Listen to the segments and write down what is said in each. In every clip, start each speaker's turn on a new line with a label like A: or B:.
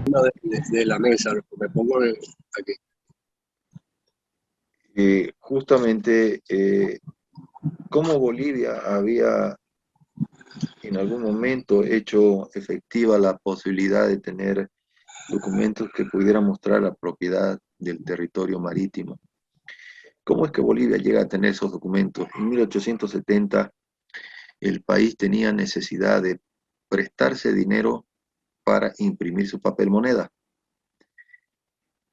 A: Una de la mesa, me pongo aquí.
B: Justamente cómo Bolivia había en algún momento hecho efectiva la posibilidad de tener documentos que pudieran mostrar la propiedad del territorio marítimo. ¿Cómo es que Bolivia llega a tener esos documentos? En 1870 el país tenía necesidad de prestarse dinero para imprimir su papel moneda.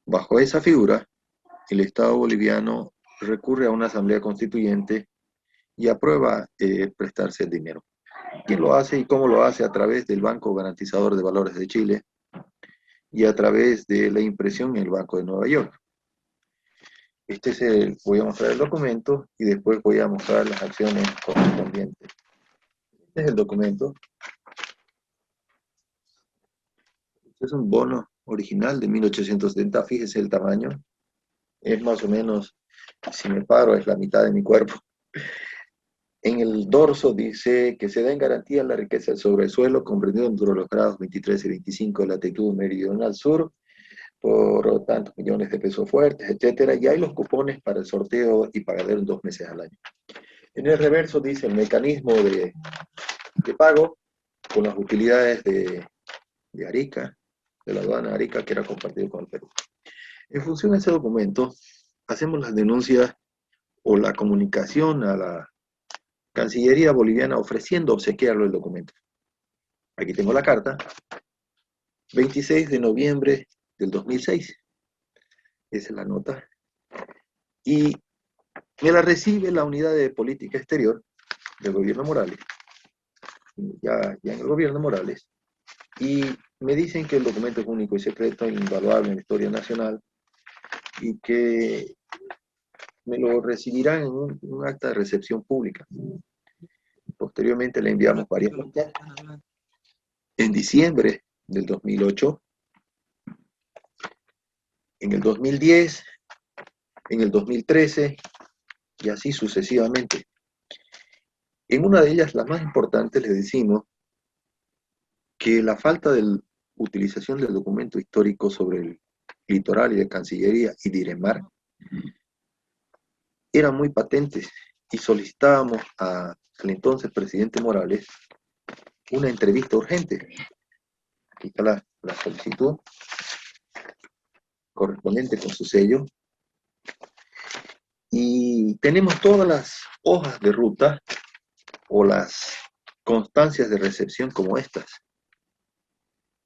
B: Bajo esa figura, el Estado boliviano recurre a una asamblea constituyente y aprueba prestarse el dinero. ¿Quién lo hace y cómo lo hace? A través del Banco Garantizador de Valores de Chile y a través de la impresión en el Banco de Nueva York. Voy a mostrar el documento y después voy a mostrar las acciones correspondientes. Este es el documento. Este es un bono original de 1870, fíjese el tamaño. Es más o menos, si me paro, es la mitad de mi cuerpo. En el dorso dice que se da en garantía la riqueza del sobresuelo, comprendido entre los grados 23 y 25 de latitud meridional sur, por tantos millones de pesos fuertes, etcétera, y hay los cupones para el sorteo y pagadero en 2 meses al año. En el reverso dice el mecanismo de pago con las utilidades de Arica, de la aduana de Arica, que era compartido con el Perú. En función de ese documento, hacemos las denuncias o la comunicación a la Cancillería boliviana ofreciendo obsequiarlo el documento. Aquí tengo la carta, 26 de noviembre del 2006. Esa es la nota. Y me la recibe la Unidad de Política Exterior del gobierno Morales, ya en el gobierno Morales, y me dicen que el documento es único y secreto, invaluable en la historia nacional, y que me lo recibirán en un acta de recepción pública. Posteriormente le enviamos varias notas. En diciembre del 2008, en el 2010, en el 2013, y así sucesivamente. En una de ellas, la más importante, les decimos que la falta de utilización del documento histórico sobre el litoral y de Cancillería y de Iremar era muy patente y solicitábamos al entonces presidente Morales una entrevista urgente. Aquí está la solicitud correspondiente con su sello. Y tenemos todas las hojas de ruta o las constancias de recepción como estas.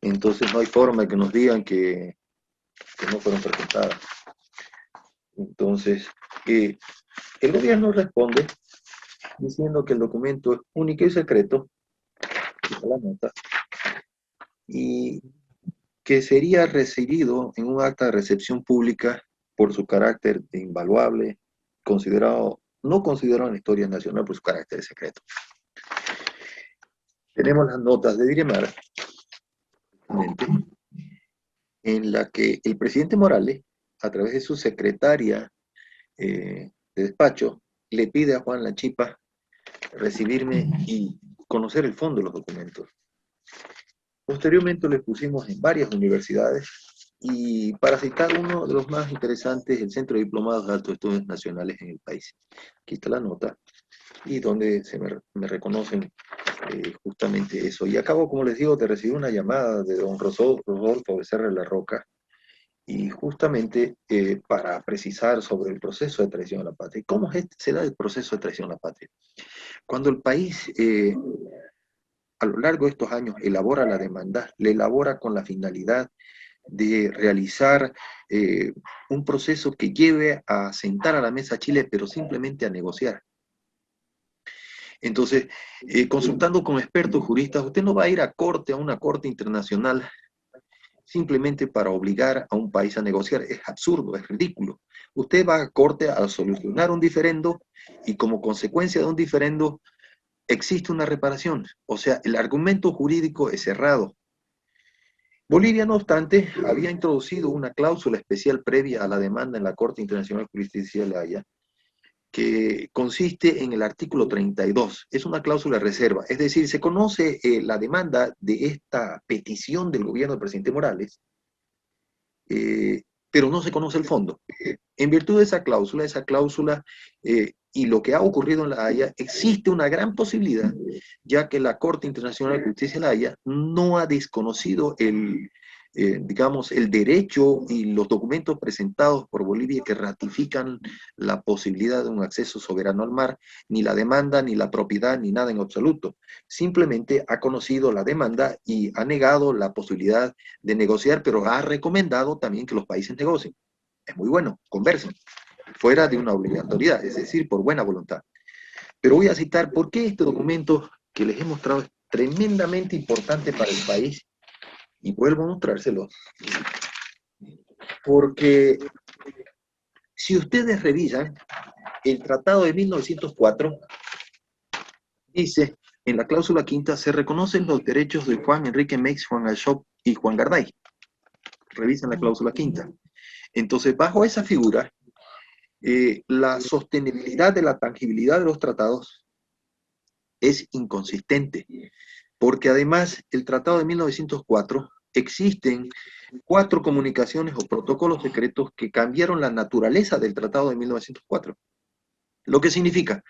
B: Entonces no hay forma de que nos digan que no fueron presentadas. Entonces, el gobierno responde diciendo que el documento es único y secreto, la nota, y que sería recibido en un acta de recepción pública por su carácter invaluable, no considerado en la historia nacional por su carácter secreto. Tenemos las notas de Diremar, en la que el presidente Morales, a través de su secretaria de despacho, le pide a Juan Lanchipa recibirme y conocer el fondo de los documentos. Posteriormente lo pusimos en varias universidades y para citar uno de los más interesantes, el Centro de Diplomados de Altos Estudios Nacionales en el país. Aquí está la nota y donde me reconocen justamente eso. Y acabo, como les digo, de recibir una llamada de don Rodolfo Becerra de la Roca y justamente para precisar sobre el proceso de traición a la patria. ¿Cómo se da el proceso de traición a la patria? Cuando el país a lo largo de estos años elabora la demanda, le elabora con la finalidad de realizar un proceso que lleve a sentar a la mesa a Chile, pero simplemente a negociar. Entonces, consultando con expertos juristas, usted no va a ir a corte, a una corte internacional, simplemente para obligar a un país a negociar. Es absurdo, es ridículo. Usted va a corte a solucionar un diferendo y como consecuencia de un diferendo existe una reparación. O sea, el argumento jurídico es cerrado. Bolivia, no obstante, había introducido una cláusula especial previa a la demanda en la Corte Internacional de Justicia de La Haya, que consiste en el artículo 32. Es una cláusula de reserva. Es decir, se conoce la demanda de esta petición del gobierno del presidente Morales, pero no se conoce el fondo. En virtud de esa cláusula, y lo que ha ocurrido en La Haya, existe una gran posibilidad, ya que la Corte Internacional de Justicia de La Haya no ha desconocido digamos, el derecho y los documentos presentados por Bolivia que ratifican la posibilidad de un acceso soberano al mar, ni la demanda, ni la propiedad, ni nada en absoluto. Simplemente ha conocido la demanda y ha negado la posibilidad de negociar, pero ha recomendado también que los países negocien. Es muy bueno, conversen, fuera de una obligatoriedad, es decir, por buena voluntad. Pero voy a citar por qué este documento que les he mostrado es tremendamente importante para el país, y vuelvo a mostrárselo, porque si ustedes revisan, el Tratado de 1904 dice, en la cláusula quinta, se reconocen los derechos de Juan Enrique Meix, Juan Alsop y Juan Garday. Revisen la cláusula quinta. Entonces, bajo esa figura, la sostenibilidad de la tangibilidad de los tratados es inconsistente, porque además el Tratado de 1904 existen 4 comunicaciones o protocolos secretos que cambiaron la naturaleza del Tratado de 1904. Lo que significa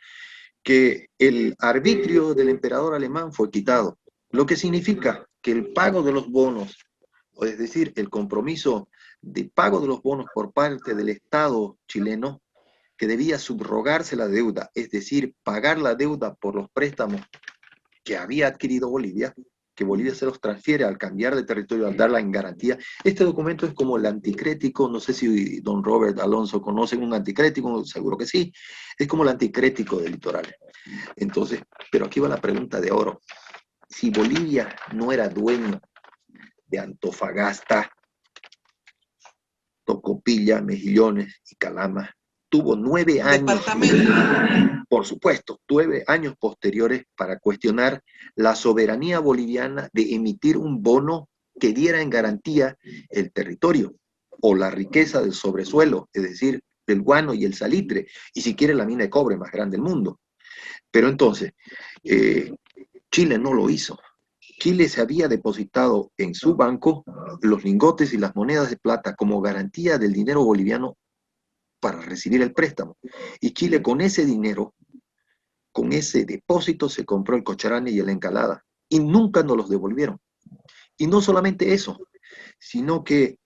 B: que el arbitrio del emperador alemán fue quitado, lo que significa que el pago de los bonos, es decir, el compromiso de pago de los bonos por parte del Estado chileno, que debía subrogarse la deuda, es decir, pagar la deuda por los préstamos que había adquirido Bolivia, que Bolivia se los transfiere al cambiar de territorio, al darla en garantía. Este documento es como el anticrético, no sé si don Robert Alonso conocen un anticrético, seguro que sí, es como el anticrético del litoral. Entonces, pero aquí va la pregunta de oro. Si Bolivia no era dueño de Antofagasta, Tocopilla, Mejillones y Calama, tuvo 9 años, por supuesto, 9 años posteriores para cuestionar la soberanía boliviana de emitir un bono que diera en garantía el territorio o la riqueza del sobresuelo, es decir, del guano y el salitre, y si quiere la mina de cobre más grande del mundo. Pero entonces, Chile no lo hizo. Chile se había depositado en su banco los lingotes y las monedas de plata como garantía del dinero boliviano para recibir el préstamo. Y Chile con ese dinero, con ese depósito, se compró el Cocharane y el Encalada. Y nunca nos los devolvieron. Y no solamente eso, sino que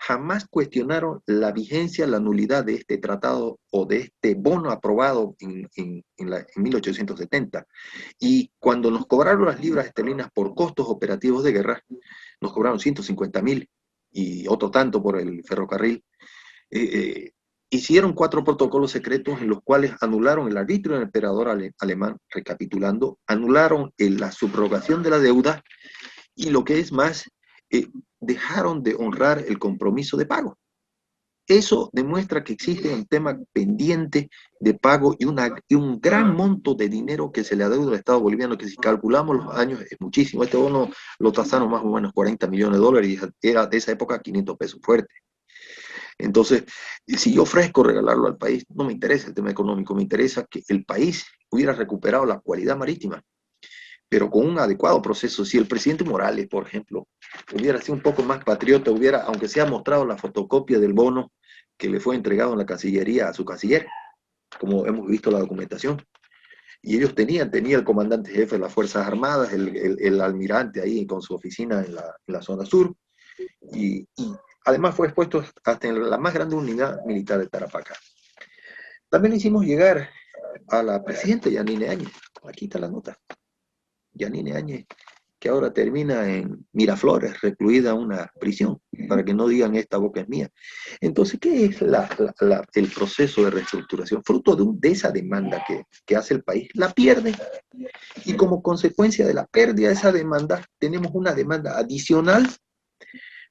B: jamás cuestionaron la vigencia, la nulidad de este tratado o de este bono aprobado en 1870. Y cuando nos cobraron las libras esterlinas por costos operativos de guerra, nos cobraron 150.000 y otro tanto por el ferrocarril. Hicieron 4 protocolos secretos en los cuales anularon el arbitrio del emperador alemán, recapitulando, anularon la subrogación de la deuda y lo que es más, dejaron de honrar el compromiso de pago. Eso demuestra que existe un tema pendiente de pago y un gran monto de dinero que se le adeuda al Estado boliviano, que si calculamos los años es muchísimo. Este bono lo tasaron más o menos 40 millones de dólares y era de esa época 500 pesos fuertes. Entonces, si yo ofrezco regalarlo al país, no me interesa el tema económico, me interesa que el país hubiera recuperado la cualidad marítima, pero con un adecuado proceso. Si el presidente Morales, por ejemplo, hubiera sido un poco más patriota, aunque se ha mostrado la fotocopia del bono que le fue entregado en la Cancillería a su canciller, como hemos visto la documentación, y ellos tenía el comandante jefe de las Fuerzas Armadas, el almirante ahí con su oficina en la zona sur, y además fue expuesto hasta en la más grande unidad militar de Tarapacá. También le hicimos llegar a la presidenta Yanine Áñez, aquí está la nota, Yanine Áñez, que ahora termina en Miraflores, recluida en una prisión, para que no digan esta boca es mía. Entonces, ¿qué es el proceso de reestructuración? Fruto de esa demanda que hace el país, la pierde, y como consecuencia de la pérdida de esa demanda, tenemos una demanda adicional,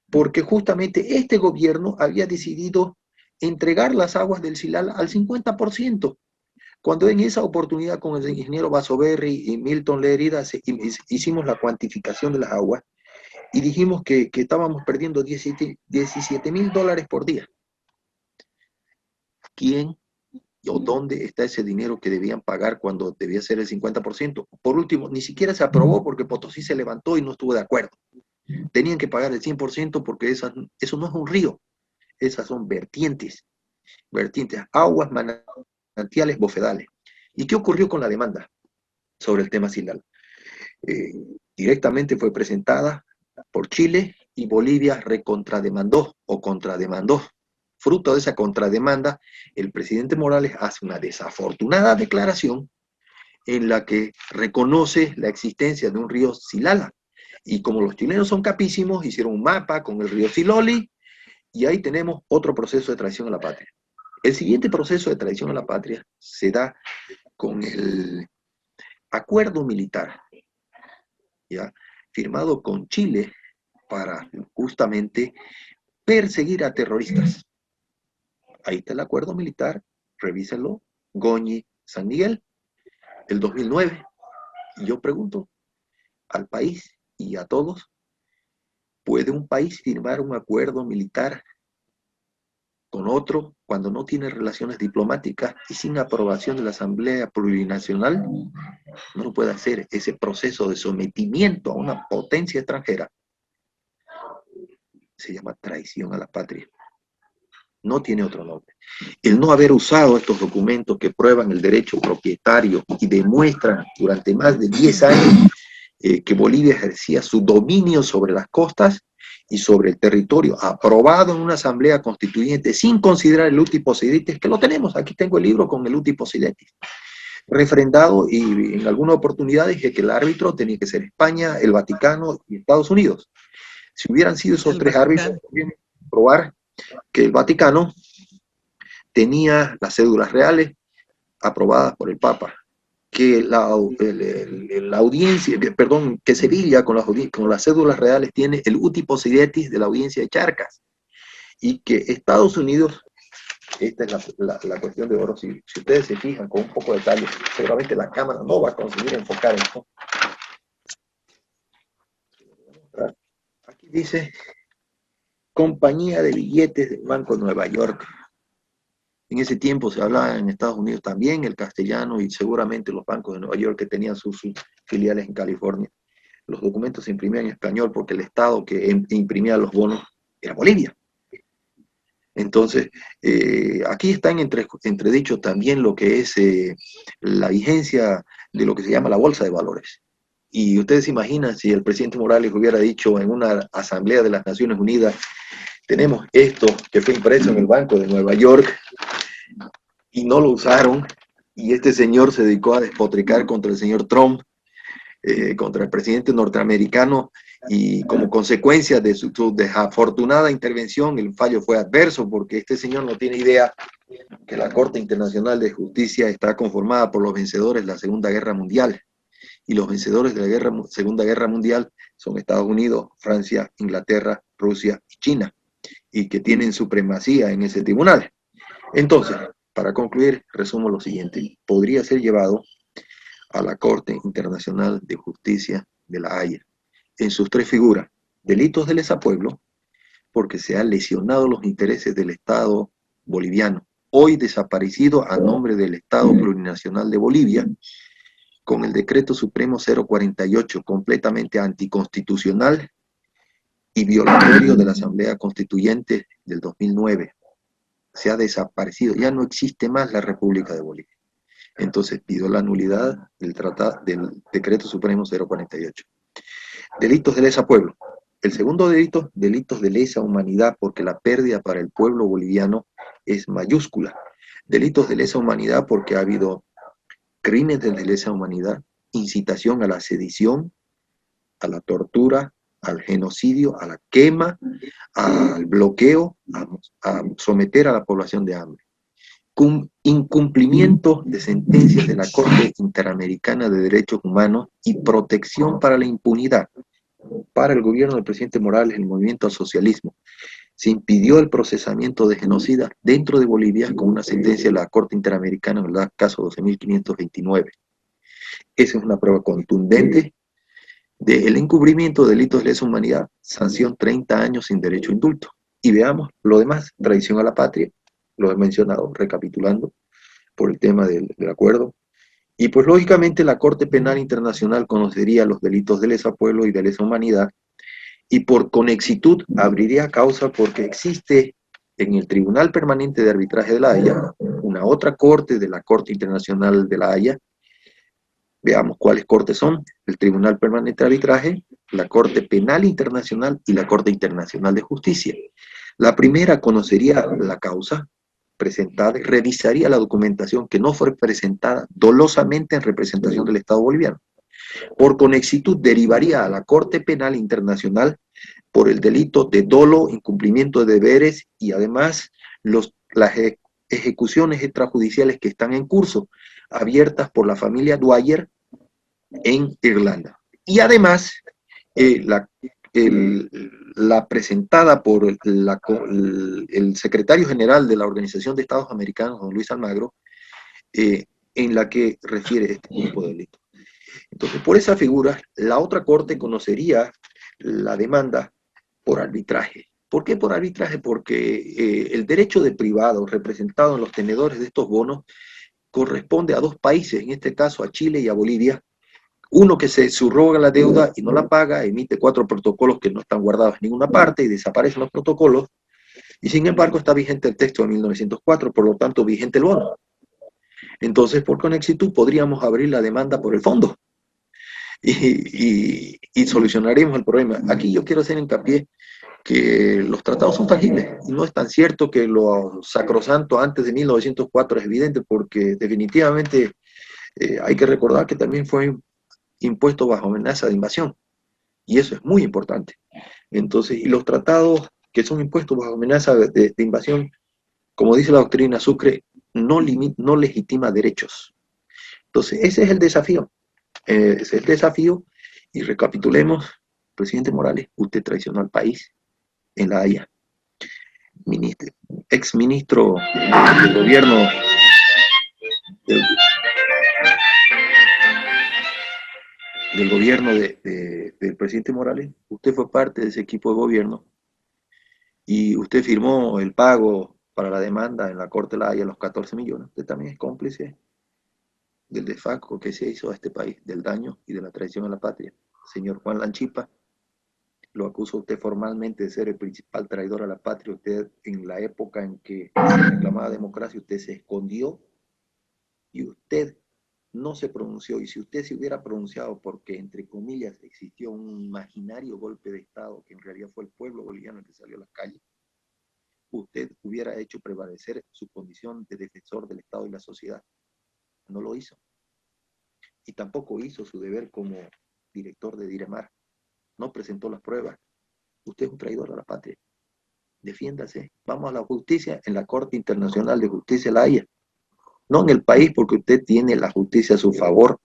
B: porque justamente este gobierno había decidido entregar las aguas del Silala al 50%, cuando en esa oportunidad con el ingeniero Basoberri y Milton Lerida hicimos la cuantificación de las aguas y dijimos que estábamos perdiendo 17.000 dólares por día. ¿Quién o dónde está ese dinero que debían pagar cuando debía ser el 50%? Por último, ni siquiera se aprobó porque Potosí se levantó y no estuvo de acuerdo. tenían que pagar el 100% porque eso no es un río, esas son vertientes, aguas manantiales bofedales. ¿Y qué ocurrió con la demanda sobre el tema Silal? Directamente fue presentada por Chile y Bolivia recontrademandó o contrademandó. Fruto de esa contrademanda, el presidente Morales hace una desafortunada declaración en la que reconoce la existencia de un río Silala. Y como los chilenos son capísimos, hicieron un mapa con el río Siloli, y ahí tenemos otro proceso de traición a la patria. El siguiente proceso de traición a la patria se da con el acuerdo militar, ¿ya?, firmado con Chile para justamente perseguir a terroristas. Ahí está el acuerdo militar, revísenlo, Goñi, San Miguel, el 2009. Y yo pregunto al país y a todos, ¿puede un país firmar un acuerdo militar con otro cuando no tiene relaciones diplomáticas y sin aprobación de la Asamblea Plurinacional? No lo puede hacer. Ese proceso de sometimiento a una potencia extranjera se llama traición a la patria. No tiene otro nombre. El no haber usado estos documentos que prueban el derecho propietario y demuestran durante más de 10 años que Bolivia ejercía su dominio sobre las costas y sobre el territorio, aprobado en una asamblea constituyente sin considerar el uti possidetis, que lo tenemos, aquí tengo el libro con el uti possidetis, refrendado, y en alguna oportunidad dije que el árbitro tenía que ser España, el Vaticano y Estados Unidos. Si hubieran sido esos tres árbitros, podrían probar que el Vaticano tenía las cédulas reales aprobadas por el Papa, que la audiencia, que Sevilla con las cédulas reales tiene el uti possidetis de la audiencia de Charcas, y que Estados Unidos, esta es la cuestión de oro, si ustedes se fijan con un poco de detalle, seguramente la cámara no va a conseguir enfocar esto. Aquí dice Compañía de Billetes del Banco de Nueva York. En ese tiempo se hablaba en Estados Unidos también el castellano, y seguramente los bancos de Nueva York que tenían sus filiales en California. Los documentos se imprimían en español porque el Estado que imprimía los bonos era Bolivia. Entonces, aquí está en entredicho también lo que es la vigencia de lo que se llama la Bolsa de Valores. Y ustedes se imaginan si el presidente Morales hubiera dicho en una asamblea de las Naciones Unidas, tenemos esto que fue impreso en el Banco de Nueva York, y no lo usaron, y este señor se dedicó a despotricar contra el señor Trump, contra el presidente norteamericano, y como consecuencia de su desafortunada intervención, el fallo fue adverso, porque este señor no tiene idea que la Corte Internacional de Justicia está conformada por los vencedores de la Segunda Guerra Mundial, y los vencedores de la Segunda Guerra Mundial son Estados Unidos, Francia, Inglaterra, Rusia y China, y que tienen supremacía en ese tribunal. Entonces, para concluir, resumo lo siguiente: podría ser llevado a la Corte Internacional de Justicia de La Haya en sus tres figuras: delitos de lesa pueblo, porque se han lesionado los intereses del Estado boliviano, hoy desaparecido a nombre del Estado Plurinacional de Bolivia, con el Decreto Supremo 048, completamente anticonstitucional y violatorio de la Asamblea Constituyente del 2009. Se ha desaparecido, ya no existe más la República de Bolivia. Entonces pidió la nulidad del Decreto Supremo 048. Delitos de lesa pueblo. El segundo delito, delitos de lesa humanidad, porque la pérdida para el pueblo boliviano es mayúscula. Delitos de lesa humanidad porque ha habido crímenes de lesa humanidad, incitación a la sedición, a la tortura, al genocidio, a la quema, al bloqueo, a someter a la población de hambre. Incumplimiento de sentencias de la Corte Interamericana de Derechos Humanos y protección para la impunidad. Para el gobierno del presidente Morales, el movimiento al socialismo, se impidió el procesamiento de genocidas dentro de Bolivia con una sentencia de la Corte Interamericana, en el caso 12.529. Esa es una prueba contundente del encubrimiento de delitos de lesa humanidad, sanción 30 años sin derecho a indulto. Y veamos lo demás: traición a la patria, lo he mencionado, recapitulando, por el tema del acuerdo. Y pues lógicamente la Corte Penal Internacional conocería los delitos de lesa pueblo y de lesa humanidad, y por conexitud abriría causa porque existe en el Tribunal Permanente de Arbitraje de La Haya una otra corte de la Corte Internacional de La Haya. Veamos cuáles cortes son: el Tribunal Permanente de Arbitraje, la Corte Penal Internacional y la Corte Internacional de Justicia. La primera conocería la causa presentada y revisaría la documentación que no fue presentada dolosamente en representación del Estado boliviano. Por conexitud derivaría a la Corte Penal Internacional por el delito de dolo, incumplimiento de deberes y además las ejecuciones extrajudiciales que están en curso, abiertas por la familia Dwyer en Irlanda. Y además, la, la presentada por el secretario general de la Organización de Estados Americanos, don Luis Almagro, en la que refiere este tipo de delito. Entonces, por esa figura, la otra corte conocería la demanda por arbitraje. ¿Por qué por arbitraje? Porque el derecho de privado representado en los tenedores de estos bonos corresponde a dos países, en este caso a Chile y a Bolivia. Uno que se subroga la deuda y no la paga, emite 4 protocolos que no están guardados en ninguna parte y desaparecen los protocolos, y sin embargo está vigente el texto de 1904, por lo tanto vigente el bono. Entonces, por conexitud, podríamos abrir la demanda por el fondo y solucionaremos el problema. Aquí yo quiero hacer hincapié que los tratados son tangibles, y no es tan cierto que lo sacrosanto antes de 1904 es evidente, porque definitivamente hay que recordar que también fue impuesto bajo amenaza de invasión, y eso es muy importante. Entonces, y los tratados que son impuestos bajo amenaza de invasión, como dice la doctrina Sucre, no legitima derechos. Entonces, ese es el desafío. Ese es el desafío, y recapitulemos: presidente Morales, usted traicionó al país en La Haya. Ex ministro del gobierno del gobierno del presidente Morales, usted fue parte de ese equipo de gobierno y usted firmó el pago para la demanda en la Corte de La Haya, los 14 millones. Usted también es cómplice del desfalco que se hizo a este país, del daño y de la traición a la patria. Señor Juan Lanchipa, lo acusa usted formalmente de ser el principal traidor a la patria. Usted, en la época en que se reclamaba democracia, usted se escondió y usted no se pronunció. Y si usted se hubiera pronunciado, porque entre comillas existió un imaginario golpe de Estado, que en realidad fue el pueblo boliviano el que salió a las calles, usted hubiera hecho prevalecer su condición de defensor del Estado y la sociedad. No lo hizo. Y tampoco hizo su deber como director de Diremar. No presentó las pruebas. Usted es un traidor a la patria. Defiéndase. Vamos a la justicia en la Corte Internacional de Justicia de La Haya. No en el país, porque usted tiene la justicia a su favor.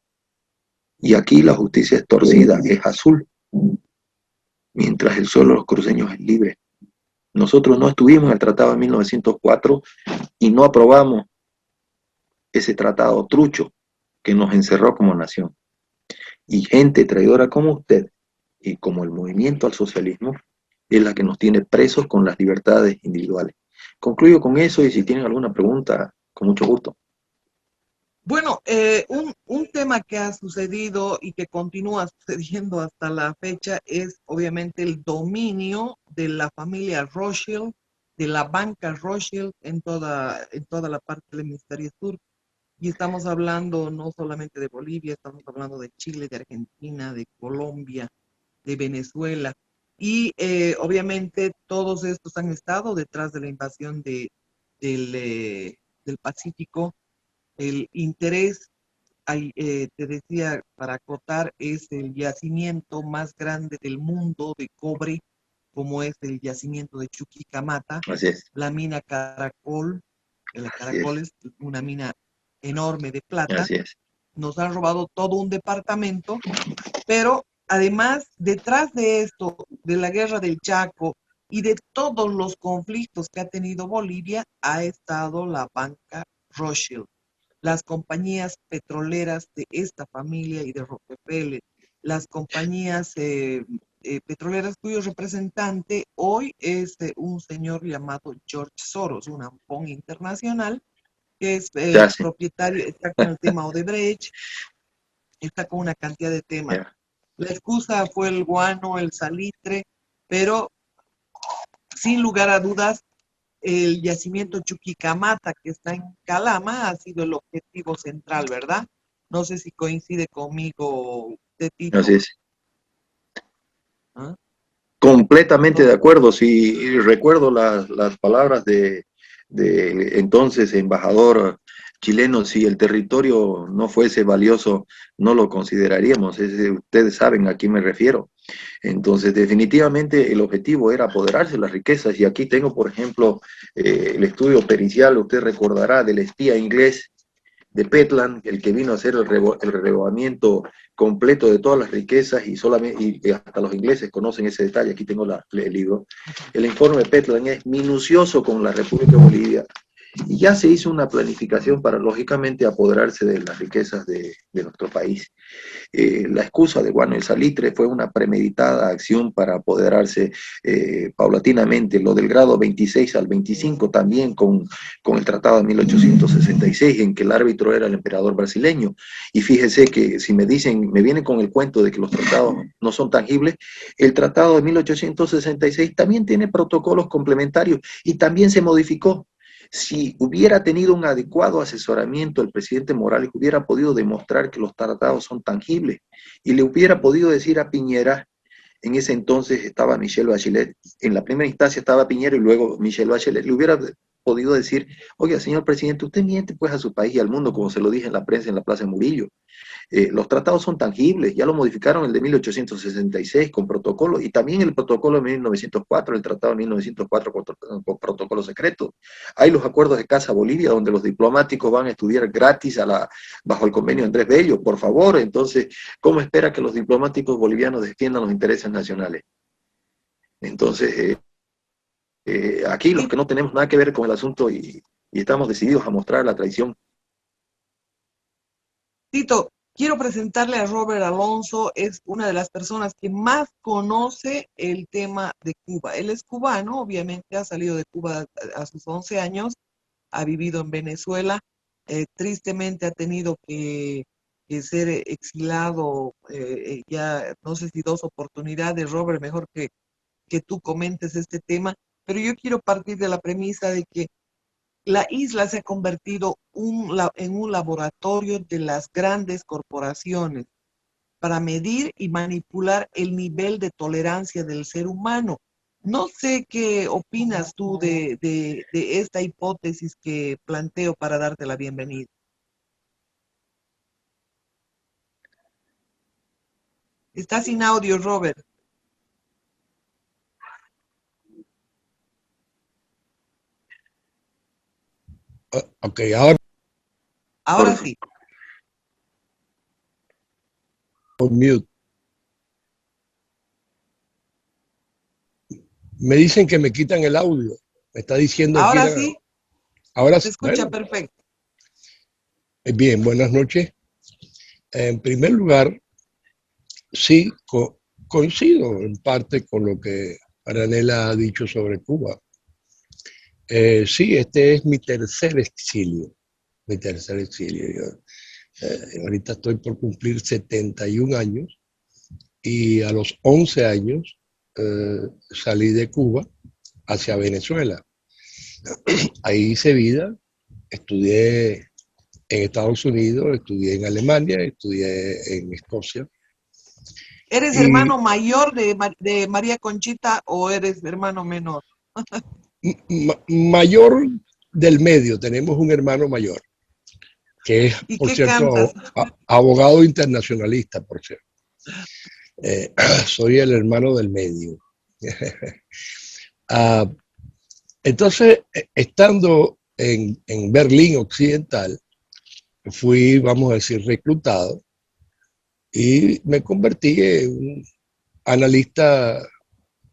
B: Y aquí la justicia es torcida, es azul, mientras el suelo de los cruceños es libre. Nosotros no estuvimos en el tratado de 1904 y no aprobamos ese tratado trucho que nos encerró como nación. Y gente traidora como usted y como el movimiento al socialismo es la que nos tiene presos con las libertades individuales. Concluyo con eso, y si tienen alguna pregunta, con mucho gusto.
C: Bueno, un tema que ha sucedido y que continúa sucediendo hasta la fecha es obviamente el dominio de la familia Rothschild, de la banca Rothschild en toda la parte del hemisferio sur. Y estamos hablando no solamente de Bolivia, estamos hablando de Chile, de Argentina, de Colombia, de Venezuela. Y obviamente todos estos han estado detrás de la invasión del Pacífico. El interés, te decía, para acotar, es el yacimiento más grande del mundo de cobre, como es el yacimiento de Chuquicamata.
B: Así es.
C: La mina Caracol, la Caracol es una mina enorme de plata.
B: Así es.
C: Nos han robado todo un departamento, pero además, detrás de esto, de la guerra del Chaco y de todos los conflictos que ha tenido Bolivia, ha estado la banca Rothschild, las compañías petroleras de esta familia y de Rockefeller, las compañías petroleras cuyo representante hoy es un señor llamado George Soros, un ampón internacional, que es propietario, está con el tema Odebrecht, está con una cantidad de temas. La excusa fue el guano, el salitre, pero sin lugar a dudas, el yacimiento Chuquicamata, que está en Calama, ha sido el objetivo central, ¿verdad? No sé si coincide conmigo, Tito.
B: Así es.
C: ¿Ah?
B: Completamente de acuerdo. Sí, recuerdo las palabras de entonces embajador chileno: si el territorio no fuese valioso, no lo consideraríamos. Ustedes saben a quién me refiero. Entonces, definitivamente el objetivo era apoderarse de las riquezas. Y aquí tengo, por ejemplo, el estudio pericial, usted recordará, del espía inglés de Petland, el que vino a hacer el relevamiento completo de todas las riquezas, y solamente y hasta los ingleses conocen ese detalle. Aquí tengo el libro. El informe de Petland es minucioso con la República de Bolivia, y ya se hizo una planificación para, lógicamente, apoderarse de las riquezas de nuestro país. La excusa de Guano el Salitre fue una premeditada acción para apoderarse paulatinamente. Lo del grado 26 al 25 también con el tratado de 1866, en que el árbitro era el emperador brasileño. Y fíjese que si me vienen con el cuento de que los tratados no son tangibles, el tratado de 1866 también tiene protocolos complementarios y también se modificó. Si hubiera tenido un adecuado asesoramiento, el presidente Morales hubiera podido demostrar que los tratados son tangibles, y le hubiera podido decir a Piñera. En ese entonces estaba Michelle Bachelet, en la primera instancia estaba Piñera y luego Michelle Bachelet. Le hubiera podido decir: oiga, señor presidente, usted miente pues a su país y al mundo, como se lo dije en la prensa en la Plaza de Murillo. Los tratados son tangibles, ya lo modificaron el de 1866 con protocolo, y también el protocolo de 1904, el tratado de 1904 con protocolo secreto. Hay los acuerdos de Casa Bolivia, donde los diplomáticos van a estudiar gratis bajo el convenio Andrés Bello, por favor. Entonces, ¿cómo espera que los diplomáticos bolivianos defiendan los intereses nacionales? Entonces, aquí los que no tenemos nada que ver con el asunto y estamos decididos a mostrar la traición.
C: Tito, quiero presentarle a Robert Alonso. Es una de las personas que más conoce el tema de Cuba. Él es cubano, obviamente ha salido de Cuba a sus 11 años, ha vivido en Venezuela, tristemente ha tenido que ser exilado ya no sé si 2 oportunidades. Robert, mejor que tú comentes este tema, pero yo quiero partir de la premisa de que la isla se ha convertido en un laboratorio de las grandes corporaciones para medir y manipular el nivel de tolerancia del ser humano. No sé qué opinas tú de esta hipótesis que planteo para darte la bienvenida. Está sin audio, Robert.
A: Ok, ahora
C: Ahora sí.
A: por mute. Me dicen que me quitan el audio. Me está diciendo aquí.
C: Ahora sí,
A: Ahora
C: se
A: sí.
C: escucha
A: Bueno,
C: perfecto.
A: bien, buenas noches. En primer lugar, sí, coincido en parte con lo que Aranela ha dicho sobre Cuba. Sí, este es mi tercer exilio. Mi tercer exilio. Yo, ahorita estoy por cumplir 71 años, y a los 11 años salí de Cuba hacia Venezuela. Ahí hice vida, estudié en Estados Unidos, estudié en Alemania, estudié en Escocia.
C: ¿Eres hermano mayor de María Conchita o eres hermano menor?
A: Mayor del medio, tenemos un hermano mayor, que es,
C: ¿Y
A: por
C: qué
A: cierto,
C: cantas?
A: abogado internacionalista, por cierto. Soy el hermano del medio. Entonces, estando en Berlín Occidental, fui, vamos a decir, reclutado, y me convertí en un analista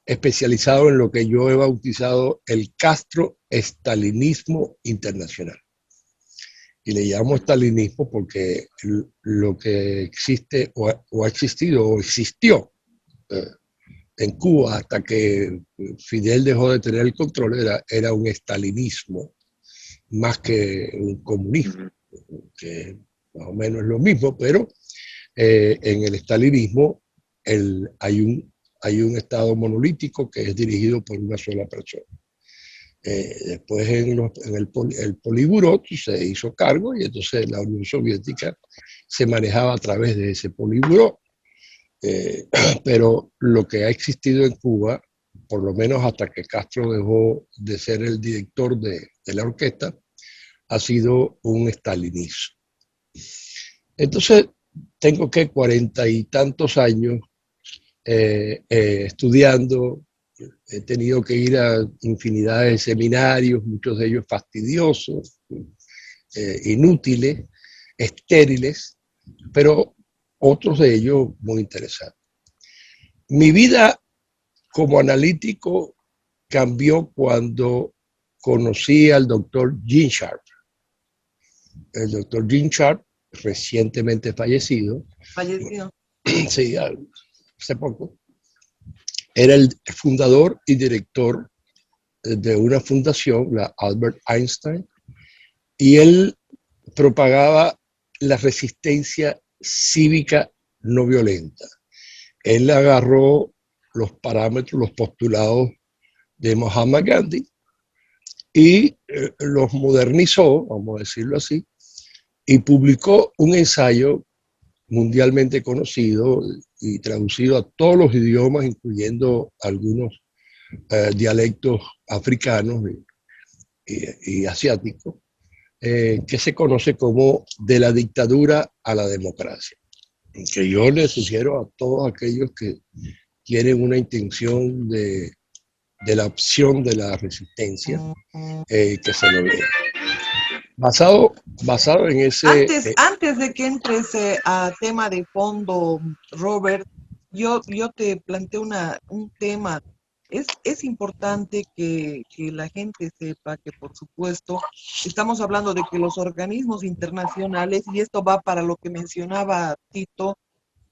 A: especializado en lo que yo he bautizado el Castro-estalinismo internacional. Y le llamo estalinismo porque lo que existe o ha existido o existió en Cuba hasta que Fidel dejó de tener el control era un estalinismo más que un comunismo, que más o menos es lo mismo, pero en el estalinismo hay un hay un Estado monolítico que es dirigido por una sola persona. Después el Politburó se hizo cargo y entonces la Unión Soviética se manejaba a través de ese Politburó. Pero lo que ha existido en Cuba, por lo menos hasta que Castro dejó de ser el director de la orquesta, ha sido un estalinismo. Entonces, tengo que 40 y tantos años estudiando, he tenido que ir a infinidad de seminarios, muchos de ellos fastidiosos, inútiles, estériles, pero otros de ellos muy interesantes. Mi vida como analítico cambió cuando conocí al doctor Gene Sharp. El doctor Gene Sharp, recientemente fallecido, sí, hace poco, era el fundador y director de una fundación, la Albert Einstein, y él propagaba la resistencia cívica no violenta. Él agarró los parámetros, los postulados de Mahatma Gandhi y los modernizó, vamos a decirlo así, y publicó un ensayo mundialmente conocido y traducido a todos los idiomas, incluyendo algunos dialectos africanos y asiáticos, que se conoce como De la dictadura a la democracia. Que yo les sugiero a todos aquellos que tienen una intención de la opción de la resistencia, que se lo lean. Basado en ese...
C: Antes de que entres a tema de fondo, Robert, yo te planteo un tema. Es importante que la gente sepa que, por supuesto, estamos hablando de que los organismos internacionales, y esto va para lo que mencionaba Tito,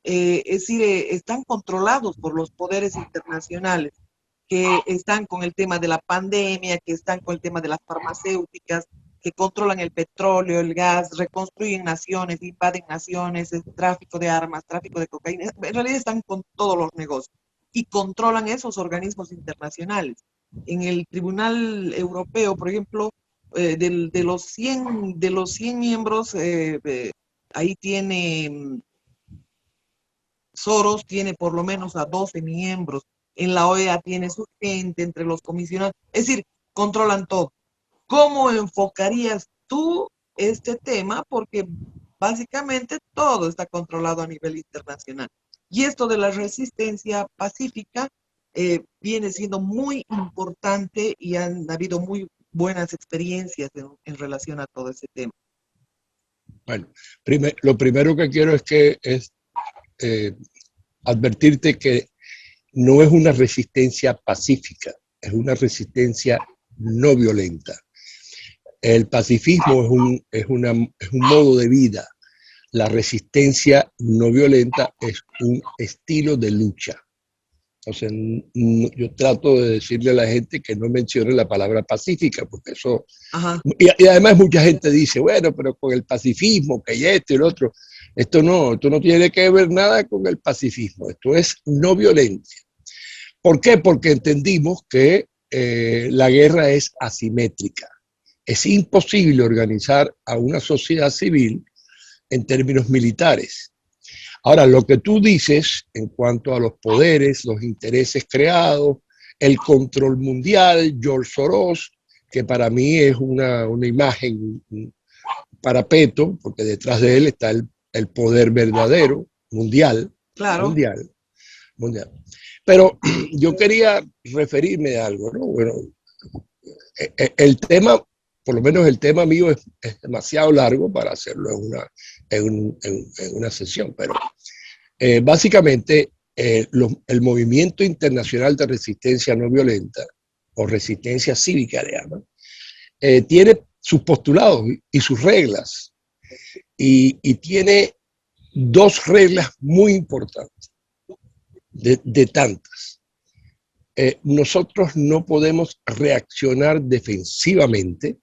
C: es decir, están controlados por los poderes internacionales, que están con el tema de la pandemia, que están con el tema de las farmacéuticas, que controlan el petróleo, el gas, reconstruyen naciones, invaden naciones, el tráfico de armas, tráfico de cocaína. En realidad están con todos los negocios y controlan esos organismos internacionales. En el Tribunal Europeo, por ejemplo, de los 100 miembros, ahí tiene Soros, tiene por lo menos a 12 miembros. En la OEA tiene su gente, entre los comisionados. Es decir, controlan todo. ¿Cómo enfocarías tú este tema? Porque básicamente todo está controlado a nivel internacional. Y esto de la resistencia pacífica viene siendo muy importante y han habido muy buenas experiencias en relación a todo ese tema.
A: Bueno, lo primero que quiero es advertirte que no es una resistencia pacífica, es una resistencia no violenta. El pacifismo es un modo de vida. La resistencia no violenta es un estilo de lucha. Entonces, yo trato de decirle a la gente que no mencione la palabra pacífica, porque eso... Y además mucha gente dice, bueno, pero con el pacifismo, que esto y lo otro, esto no tiene que ver nada con el pacifismo, esto es no violencia. ¿Por qué? Porque entendimos que la guerra es asimétrica. Es imposible organizar a una sociedad civil en términos militares. Ahora, lo que tú dices en cuanto a los poderes, los intereses creados, el control mundial, George Soros, que para mí es una imagen, un parapeto, porque detrás de él está el poder verdadero, mundial.
C: Claro.
A: Mundial. Pero yo quería referirme a algo, ¿no? Bueno, el tema, por lo menos el tema mío es demasiado largo para hacerlo en una sesión, pero básicamente el movimiento internacional de resistencia no violenta, o resistencia cívica le llaman, tiene sus postulados y sus reglas, y tiene dos reglas muy importantes, de tantas. Nosotros no podemos reaccionar defensivamente,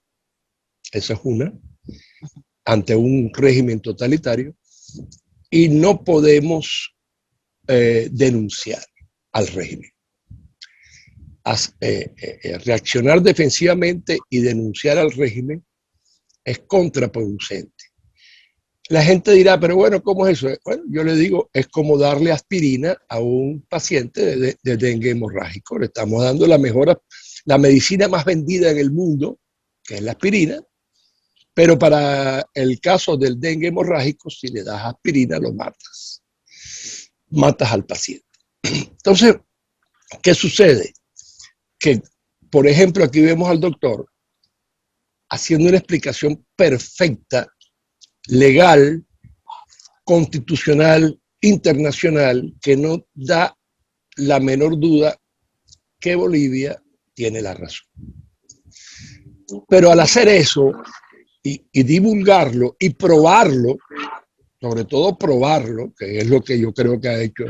A: esa es una, ante un régimen totalitario, y no podemos denunciar. al régimen. Reaccionar defensivamente y denunciar al régimen es contraproducente. La gente dirá, pero bueno, ¿cómo es eso? Bueno, yo le digo, es como darle aspirina a un paciente de dengue hemorrágico. Le estamos dando la medicina más vendida en el mundo, que es la aspirina, pero para el caso del dengue hemorrágico, si le das aspirina, lo matas. Matas al paciente. Entonces, ¿qué sucede? Que, por ejemplo, aquí vemos al doctor haciendo una explicación perfecta, legal, constitucional, internacional, que no da la menor duda que Bolivia tiene la razón. Pero al hacer eso y divulgarlo y probarlo, sobre todo probarlo, que es lo que yo creo que ha hecho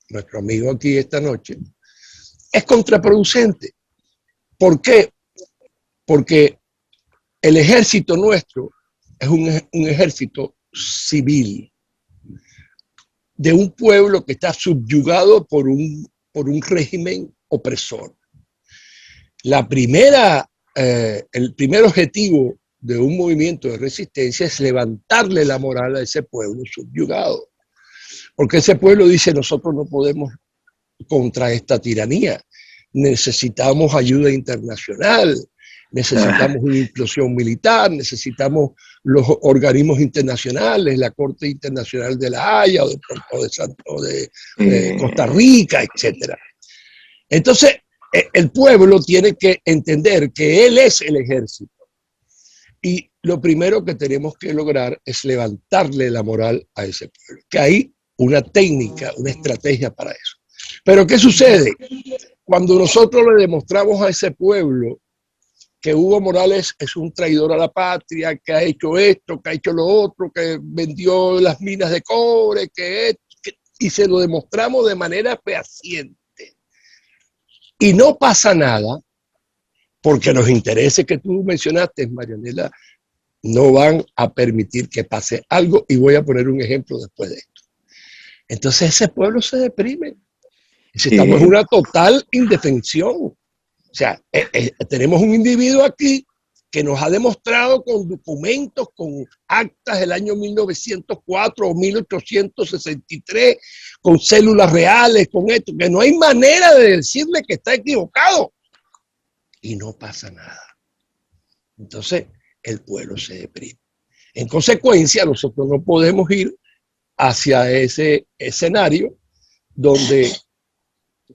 A: nuestro amigo aquí esta noche, es contraproducente. ¿Por qué? Porque el ejército nuestro es un ejército civil de un pueblo que está subyugado por un régimen opresor. El primer objetivo de un movimiento de resistencia es levantarle la moral a ese pueblo subyugado. Porque ese pueblo dice, nosotros no podemos contra esta tiranía, necesitamos ayuda internacional, necesitamos una inclusión militar, necesitamos los organismos internacionales, la Corte Internacional de la Haya o de Costa Rica, etc. Entonces, el pueblo tiene que entender que él es el ejército. Y lo primero que tenemos que lograr es levantarle la moral a ese pueblo. Que hay una técnica, una estrategia para eso. Pero ¿qué sucede? Cuando nosotros le demostramos a ese pueblo que Hugo Morales es un traidor a la patria, que ha hecho esto, que ha hecho lo otro, que vendió las minas de cobre, y se lo demostramos de manera fehaciente. Y no pasa nada, porque los intereses que tú mencionaste, Marianela, no van a permitir que pase algo, y voy a poner un ejemplo después de esto. Entonces ese pueblo se deprime. Estamos en una total indefensión. O sea, tenemos un individuo aquí que nos ha demostrado con documentos, con actas del año 1904 o 1863, con células reales, con esto, que no hay manera de decirle que está equivocado. Y no pasa nada. Entonces, el pueblo se deprime. En consecuencia, nosotros no podemos ir hacia ese escenario donde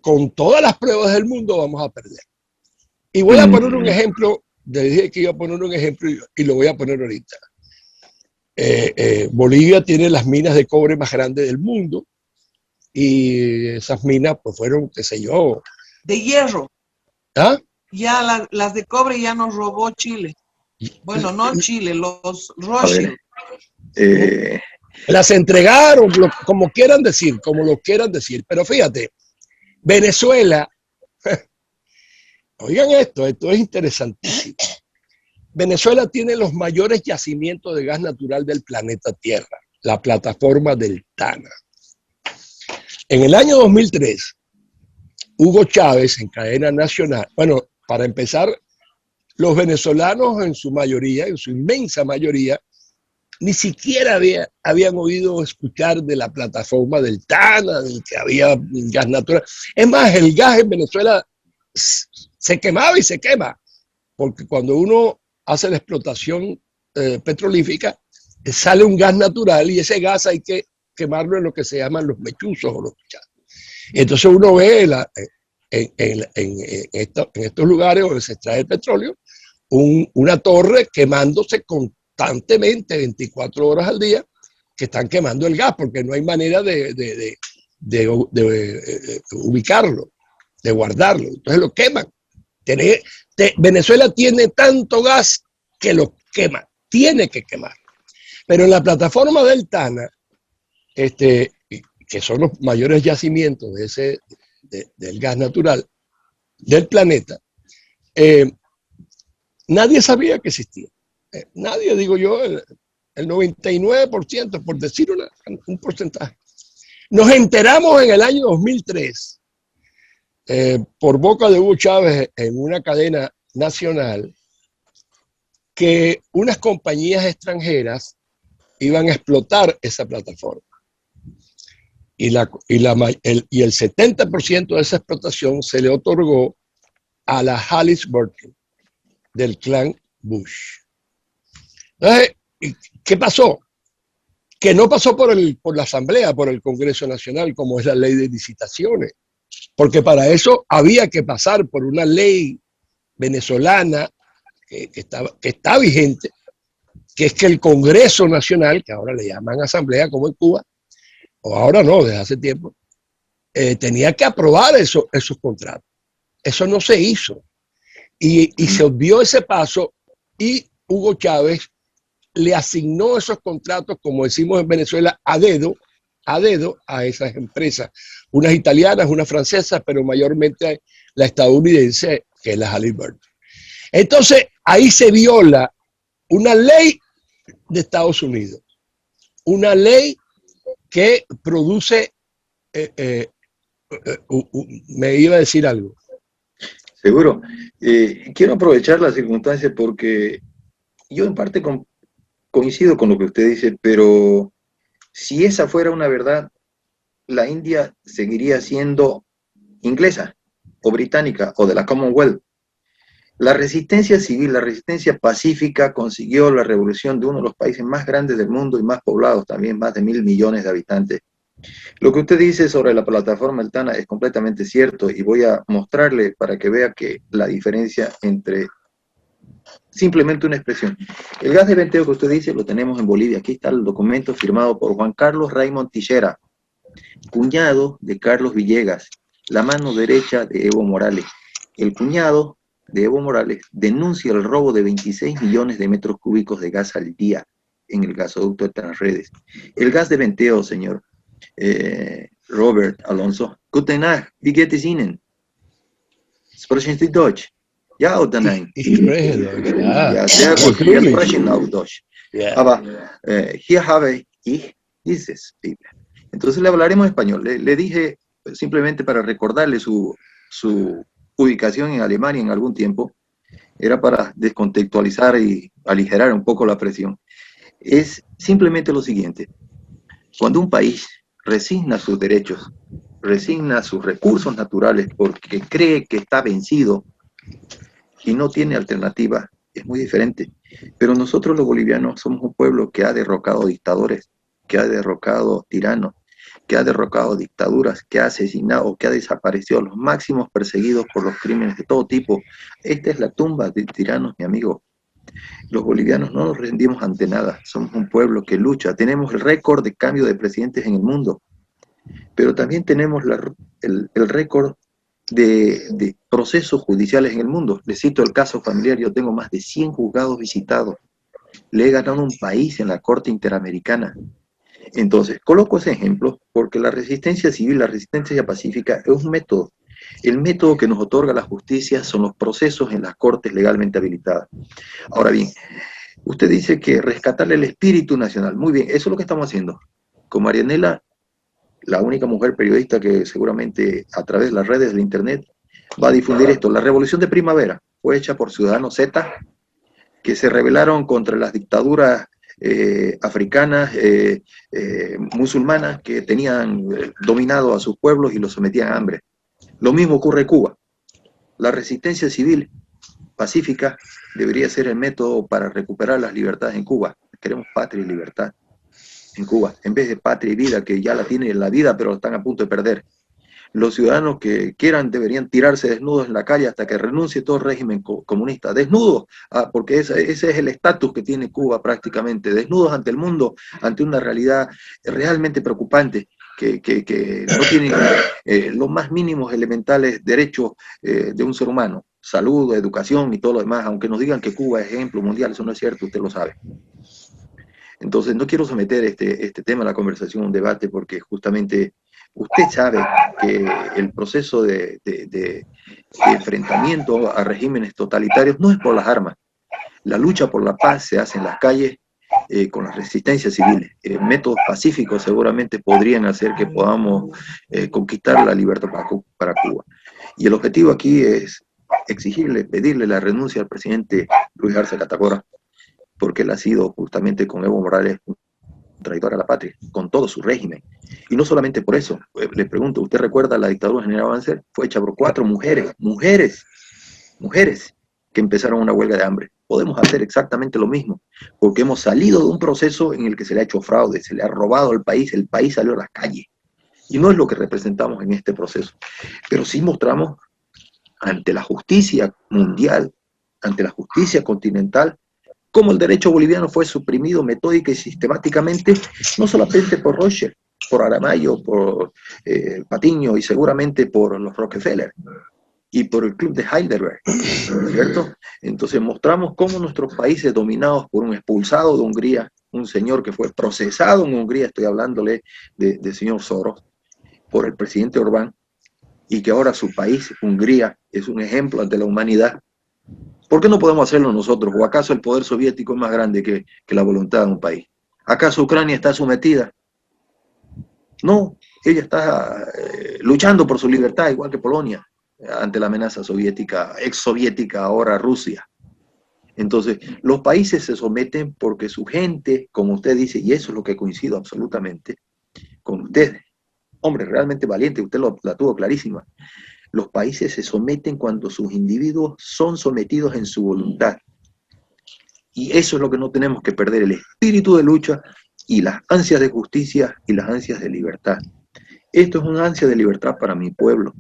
A: con todas las pruebas del mundo vamos a perder. Y voy a poner un ejemplo, le dije que iba a poner un ejemplo y lo voy a poner ahorita. Bolivia tiene las minas de cobre más grandes del mundo y esas minas pues fueron, qué sé yo.
C: De hierro.
A: ¿Ah?
C: Ya las de cobre ya nos robó Chile. Bueno, no Chile, los Rothschild.
A: Las entregaron, como quieran decir, como lo quieran decir. Pero fíjate, Venezuela, oigan esto es interesantísimo. Venezuela tiene los mayores yacimientos de gas natural del planeta Tierra, la plataforma del Tana. En el año 2003, Hugo Chávez, en cadena nacional, bueno, para empezar, los venezolanos en su mayoría, en su inmensa mayoría, ni siquiera habían oído escuchar de la plataforma del Tana, del que había gas natural. Es más, el gas en Venezuela se quemaba y se quema, porque cuando uno hace la explotación petrolífica, sale un gas natural y ese gas hay que quemarlo en lo que se llaman los mechuzos o los pichados. Entonces uno ve en estos lugares donde se extrae el petróleo, una torre quemándose constantemente 24 horas al día, que están quemando el gas porque no hay manera de ubicarlo, de guardarlo. Entonces lo queman. Venezuela tiene tanto gas que lo quema, tiene que quemar. Pero en la plataforma del Tana, que son los mayores yacimientos del gas natural del planeta, nadie sabía que existía. Nadie, digo yo, el 99%, por decir un porcentaje. Nos enteramos en el año 2003 por boca de Hugo Chávez en una cadena nacional, que unas compañías extranjeras iban a explotar esa plataforma. Y el 70% de esa explotación se le otorgó a la Halliburton del clan Bush. Entonces, ¿qué pasó? Que no pasó por la Asamblea, por el Congreso Nacional, como es la ley de licitaciones, porque para eso había que pasar por una ley venezolana que está vigente, que es que el Congreso Nacional, que ahora le llaman Asamblea como en Cuba, o ahora no, desde hace tiempo, tenía que aprobar esos contratos. Eso no se hizo. Y se obvió ese paso y Hugo Chávez le asignó esos contratos, como decimos en Venezuela, a dedo a esas empresas. Unas italianas, unas francesas, pero mayormente la estadounidense, que es la Halliburton. Entonces, ahí se viola una ley de Estados Unidos, una ley que produce, me iba a decir algo.
B: Seguro. Quiero aprovechar la circunstancia porque yo en parte coincido con lo que usted dice, pero si esa fuera una verdad, la India seguiría siendo inglesa o británica o de la Commonwealth. La resistencia civil, la resistencia pacífica consiguió la revolución de uno de los países más grandes del mundo y más poblados, también más de 1.000 millones de habitantes. Lo que usted dice sobre la plataforma El Tana es completamente cierto y voy a mostrarle para que vea que la diferencia entre simplemente una expresión. El gas de venteo que usted dice lo tenemos en Bolivia. Aquí está el documento firmado por Juan Carlos Raymond Tillera, cuñado de Carlos Villegas, la mano derecha de Evo Morales. El cuñado de Evo Morales denuncia el robo de 26 millones de metros cúbicos de gas al día en el gasoducto de Transredes. El gas de venteo, señor Robert Alonso. Guten Tag, wie geht es Ihnen? Sprechen Sie Deutsch? Ja oder nein?
A: Ich spreche Deutsch, ja.
B: Ja, sehr gut. Wir sprechen auch Deutsch.
A: Yeah.
B: Aber hier habe ich dieses. Entonces le hablaremos español. Le dije, simplemente para recordarle su ubicación en Alemania en algún tiempo, era para descontextualizar y aligerar un poco la presión. Es simplemente lo siguiente. Cuando un país resigna sus derechos, resigna sus recursos naturales porque cree que está vencido y no tiene alternativa, es muy diferente. Pero nosotros los bolivianos somos un pueblo que ha derrocado dictadores, que ha derrocado tiranos, que ha derrocado dictaduras, que ha asesinado, que ha desaparecido a los máximos perseguidos por los crímenes de todo tipo. Esta es la tumba de tiranos, mi amigo. Los bolivianos no nos rendimos ante nada, somos un pueblo que lucha, tenemos el récord de cambio de presidentes en el mundo, pero también tenemos el récord de procesos judiciales en el mundo. Les cito el caso familiar, yo tengo más de 100 juzgados visitados, le he ganado un país en la Corte Interamericana. Entonces, coloco ese ejemplo porque la resistencia civil, la resistencia pacífica es un método. El método que nos otorga la justicia son los procesos en las cortes legalmente habilitadas. Ahora bien, usted dice que rescatarle el espíritu nacional. Muy bien, eso es lo que estamos haciendo. Con Marianela, la única mujer periodista que seguramente a través de las redes del internet va a difundir esto. La revolución de primavera fue hecha por ciudadanos Z que se rebelaron contra las dictaduras africanas, musulmanas, que tenían dominado a sus pueblos y los sometían a hambre. Lo mismo ocurre en Cuba. La resistencia civil pacífica debería ser el método para recuperar las libertades en Cuba. Queremos patria y libertad en Cuba, en vez de patria y vida, que ya la tienen la vida, pero están a punto de perder. Los ciudadanos que quieran deberían tirarse desnudos en la calle hasta que renuncie todo el régimen comunista. Desnudos, porque ese es el estatus que tiene Cuba prácticamente. Desnudos ante el mundo, ante una realidad realmente preocupante, que no tienen los más mínimos elementales derechos de un ser humano. Salud, educación y todo lo demás. Aunque nos digan que Cuba es ejemplo mundial, eso no es cierto, usted lo sabe. Entonces no quiero someter este tema a la conversación, a un debate, porque justamente usted sabe que el proceso de enfrentamiento a regímenes totalitarios no es por las armas. La lucha por la paz se hace en las calles con las resistencias civiles. Métodos pacíficos seguramente podrían hacer que podamos conquistar la libertad para Cuba. Y el objetivo aquí es exigirle, pedirle la renuncia al presidente Luis Arce Catacora, porque él ha sido justamente con Evo Morales un traidor a la patria, con todo su régimen. Y no solamente por eso, le pregunto, ¿usted recuerda la dictadura del general Banzer? Fue hecha por 4 mujeres que empezaron una huelga de hambre. Podemos hacer exactamente lo mismo, porque hemos salido de un proceso en el que se le ha hecho fraude, se le ha robado al país, el país salió a las calles. Y no es lo que representamos en este proceso. Pero sí mostramos ante la justicia mundial, ante la justicia continental, cómo el derecho boliviano fue suprimido metódica y sistemáticamente, no solamente por Rocher, por Aramayo, por Patiño y seguramente por los Rockefeller y por el Club de Heidelberg, ¿cierto? Entonces mostramos cómo nuestros países dominados por un expulsado de Hungría, un señor que fue procesado en Hungría, estoy hablándole del señor Soros, por el presidente Orbán, y que ahora su país, Hungría, es un ejemplo ante la humanidad. ¿Por qué no podemos hacerlo nosotros? ¿O acaso el poder soviético es más grande que la voluntad de un país? ¿Acaso Ucrania está sometida? No, ella está luchando por su libertad, igual que Polonia, ante la amenaza soviética, exsoviética, ahora Rusia. Entonces, los países se someten porque su gente, como usted dice, y eso es lo que coincido absolutamente con usted, hombre, realmente valiente, usted la tuvo clarísima. Los países se someten cuando sus individuos son sometidos en su voluntad. Y eso es lo que no tenemos que perder, el espíritu de lucha y las ansias de justicia y las ansias de libertad. Esto es una ansia de libertad para mi pueblo,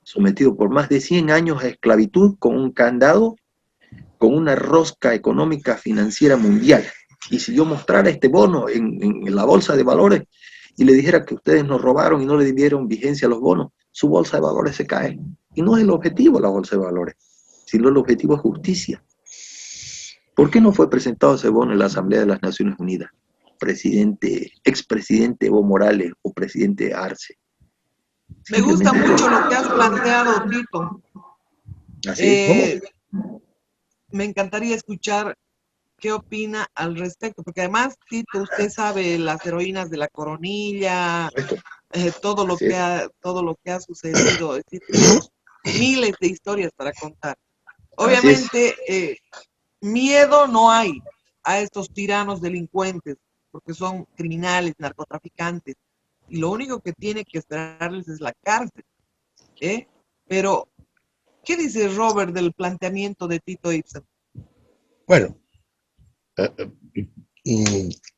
B: sometido por más de 100 años a esclavitud con un candado, con una rosca económica financiera mundial. Y si yo mostrara este bono en la bolsa de valores y le dijera que ustedes nos robaron y no le dieron vigencia a los bonos, su bolsa de valores se cae. Y no es el objetivo la bolsa de valores, sino el objetivo es justicia. ¿Por qué no fue presentado ese bono en la Asamblea de las Naciones Unidas? Expresidente Evo Morales o presidente Arce.
C: Me gusta mucho lo que has planteado, Tito.
B: Así
C: me encantaría escuchar qué opina al respecto, porque además, Tito, usted sabe las heroínas de la Coronilla, todo lo que ha sucedido, es decir, tenemos miles de historias para contar. Obviamente, miedo no hay a estos tiranos delincuentes, porque son criminales, narcotraficantes, y lo único que tiene que esperarles es la cárcel. Pero, ¿qué dice Robert del planteamiento de Tito Ibsen?
A: Bueno,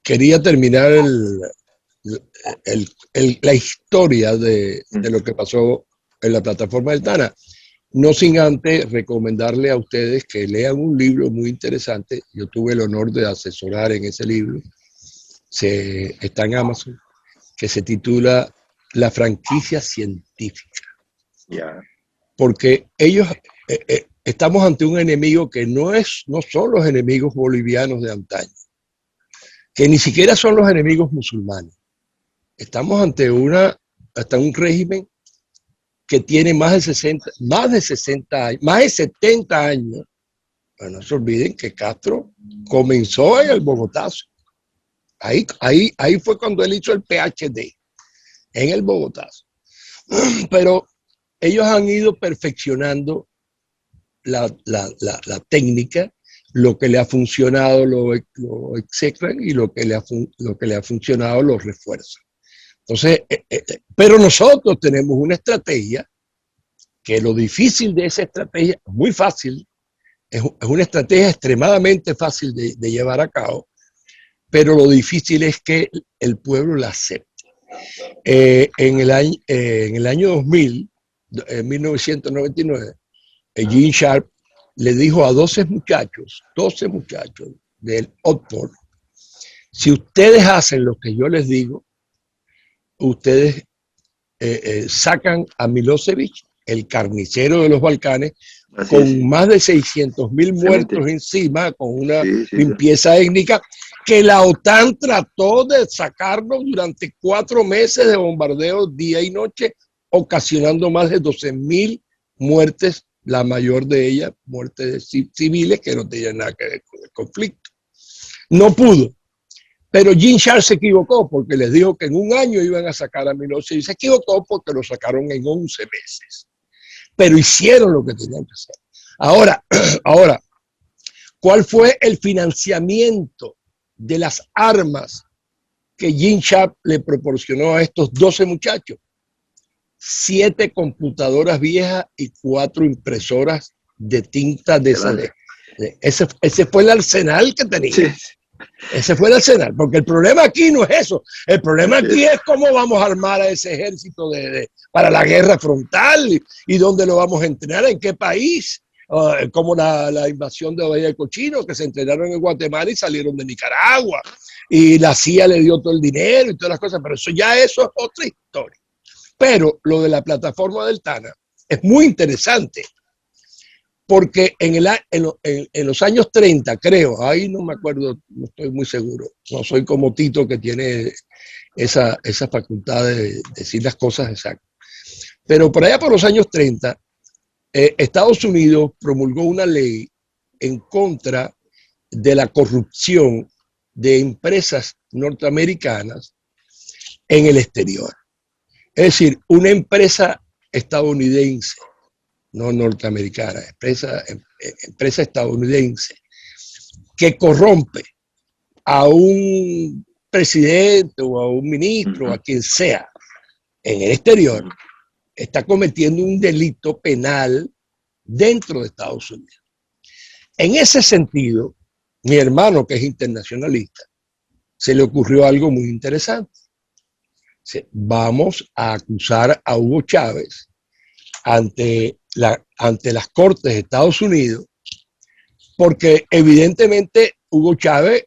A: quería terminar la historia de lo que pasó en la plataforma del TANA, no sin antes recomendarle a ustedes que lean un libro muy interesante. Yo tuve el honor de asesorar en ese libro, está en Amazon, que se titula La franquicia científica.
B: Yeah.
A: Porque ellos, estamos ante un enemigo que no son los enemigos bolivianos de antaño, que ni siquiera son los enemigos musulmanes. Estamos ante un régimen que tiene más de 70 años. Pero no se olviden que Castro comenzó en el Bogotazo. Ahí fue cuando él hizo el PhD, en el Bogotazo. Pero ellos han ido perfeccionando la técnica, lo que le ha funcionado lo execran y lo que le ha funcionado lo refuerzan. Entonces, pero nosotros tenemos una estrategia que lo difícil de esa estrategia es muy fácil, es una estrategia extremadamente fácil de llevar a cabo, pero lo difícil es que el pueblo la acepte. En el año 2000, en 1999, Gene Sharp le dijo a 12 muchachos del Oxford: si ustedes hacen lo que yo les digo, ustedes sacan a Milosevic, el carnicero de los Balcanes, con más de 600.000 muertos encima, con una limpieza étnica, que la OTAN trató de sacarnos durante 4 meses de bombardeo día y noche, ocasionando más de 12.000 muertes, la mayor de ellas muertes civiles que no tenían nada que ver con el conflicto. No pudo. Pero Gene Sharp se equivocó porque les dijo que en un año iban a sacar a Milosevic, y se equivocó porque lo sacaron en 11 meses. pero hicieron lo que tenían que hacer. Ahora, ¿cuál fue el financiamiento de las armas que Gene Sharp le proporcionó a estos 12 muchachos? 7 computadoras viejas y 4 impresoras de tinta de esa. Ese fue el arsenal que tenía. Sí. Ese fue el arsenal, porque el problema aquí no es eso. El problema aquí es cómo vamos a armar a ese ejército para la guerra frontal y dónde lo vamos a entrenar, en qué país. Como la invasión de Bahía del Cochino, que se entrenaron en Guatemala y salieron de Nicaragua. Y la CIA le dio todo el dinero y todas las cosas, pero eso es otra historia. Pero lo de la plataforma del Tana es muy interesante, porque en los años 30, creo, ahí no me acuerdo, no estoy muy seguro, no soy como Tito que tiene esa facultad de decir las cosas exactas, pero por allá por los años 30, Estados Unidos promulgó una ley en contra de la corrupción de empresas norteamericanas en el exterior. Es decir, una empresa estadounidense, no norteamericana, empresa estadounidense, que corrompe a un presidente o a un ministro, a quien sea, en el exterior, está cometiendo un delito penal dentro de Estados Unidos. En ese sentido, mi hermano, que es internacionalista, se le ocurrió algo muy interesante. Vamos a acusar a Hugo Chávez ante las Cortes de Estados Unidos, porque evidentemente Hugo Chávez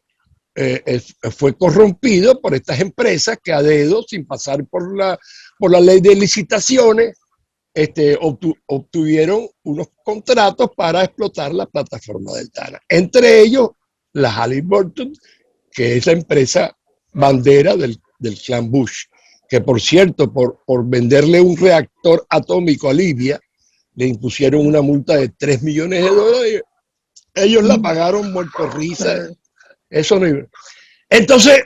A: fue corrompido por estas empresas que a dedo, sin pasar por la ley de licitaciones, obtuvieron unos contratos para explotar la plataforma del Tana. Entre ellos, la Halliburton, que es la empresa bandera del clan Bush, que por cierto, por venderle un reactor atómico a Libia, le impusieron una multa de $3 millones. Ellos la pagaron muerto risa. Eso no. Entonces,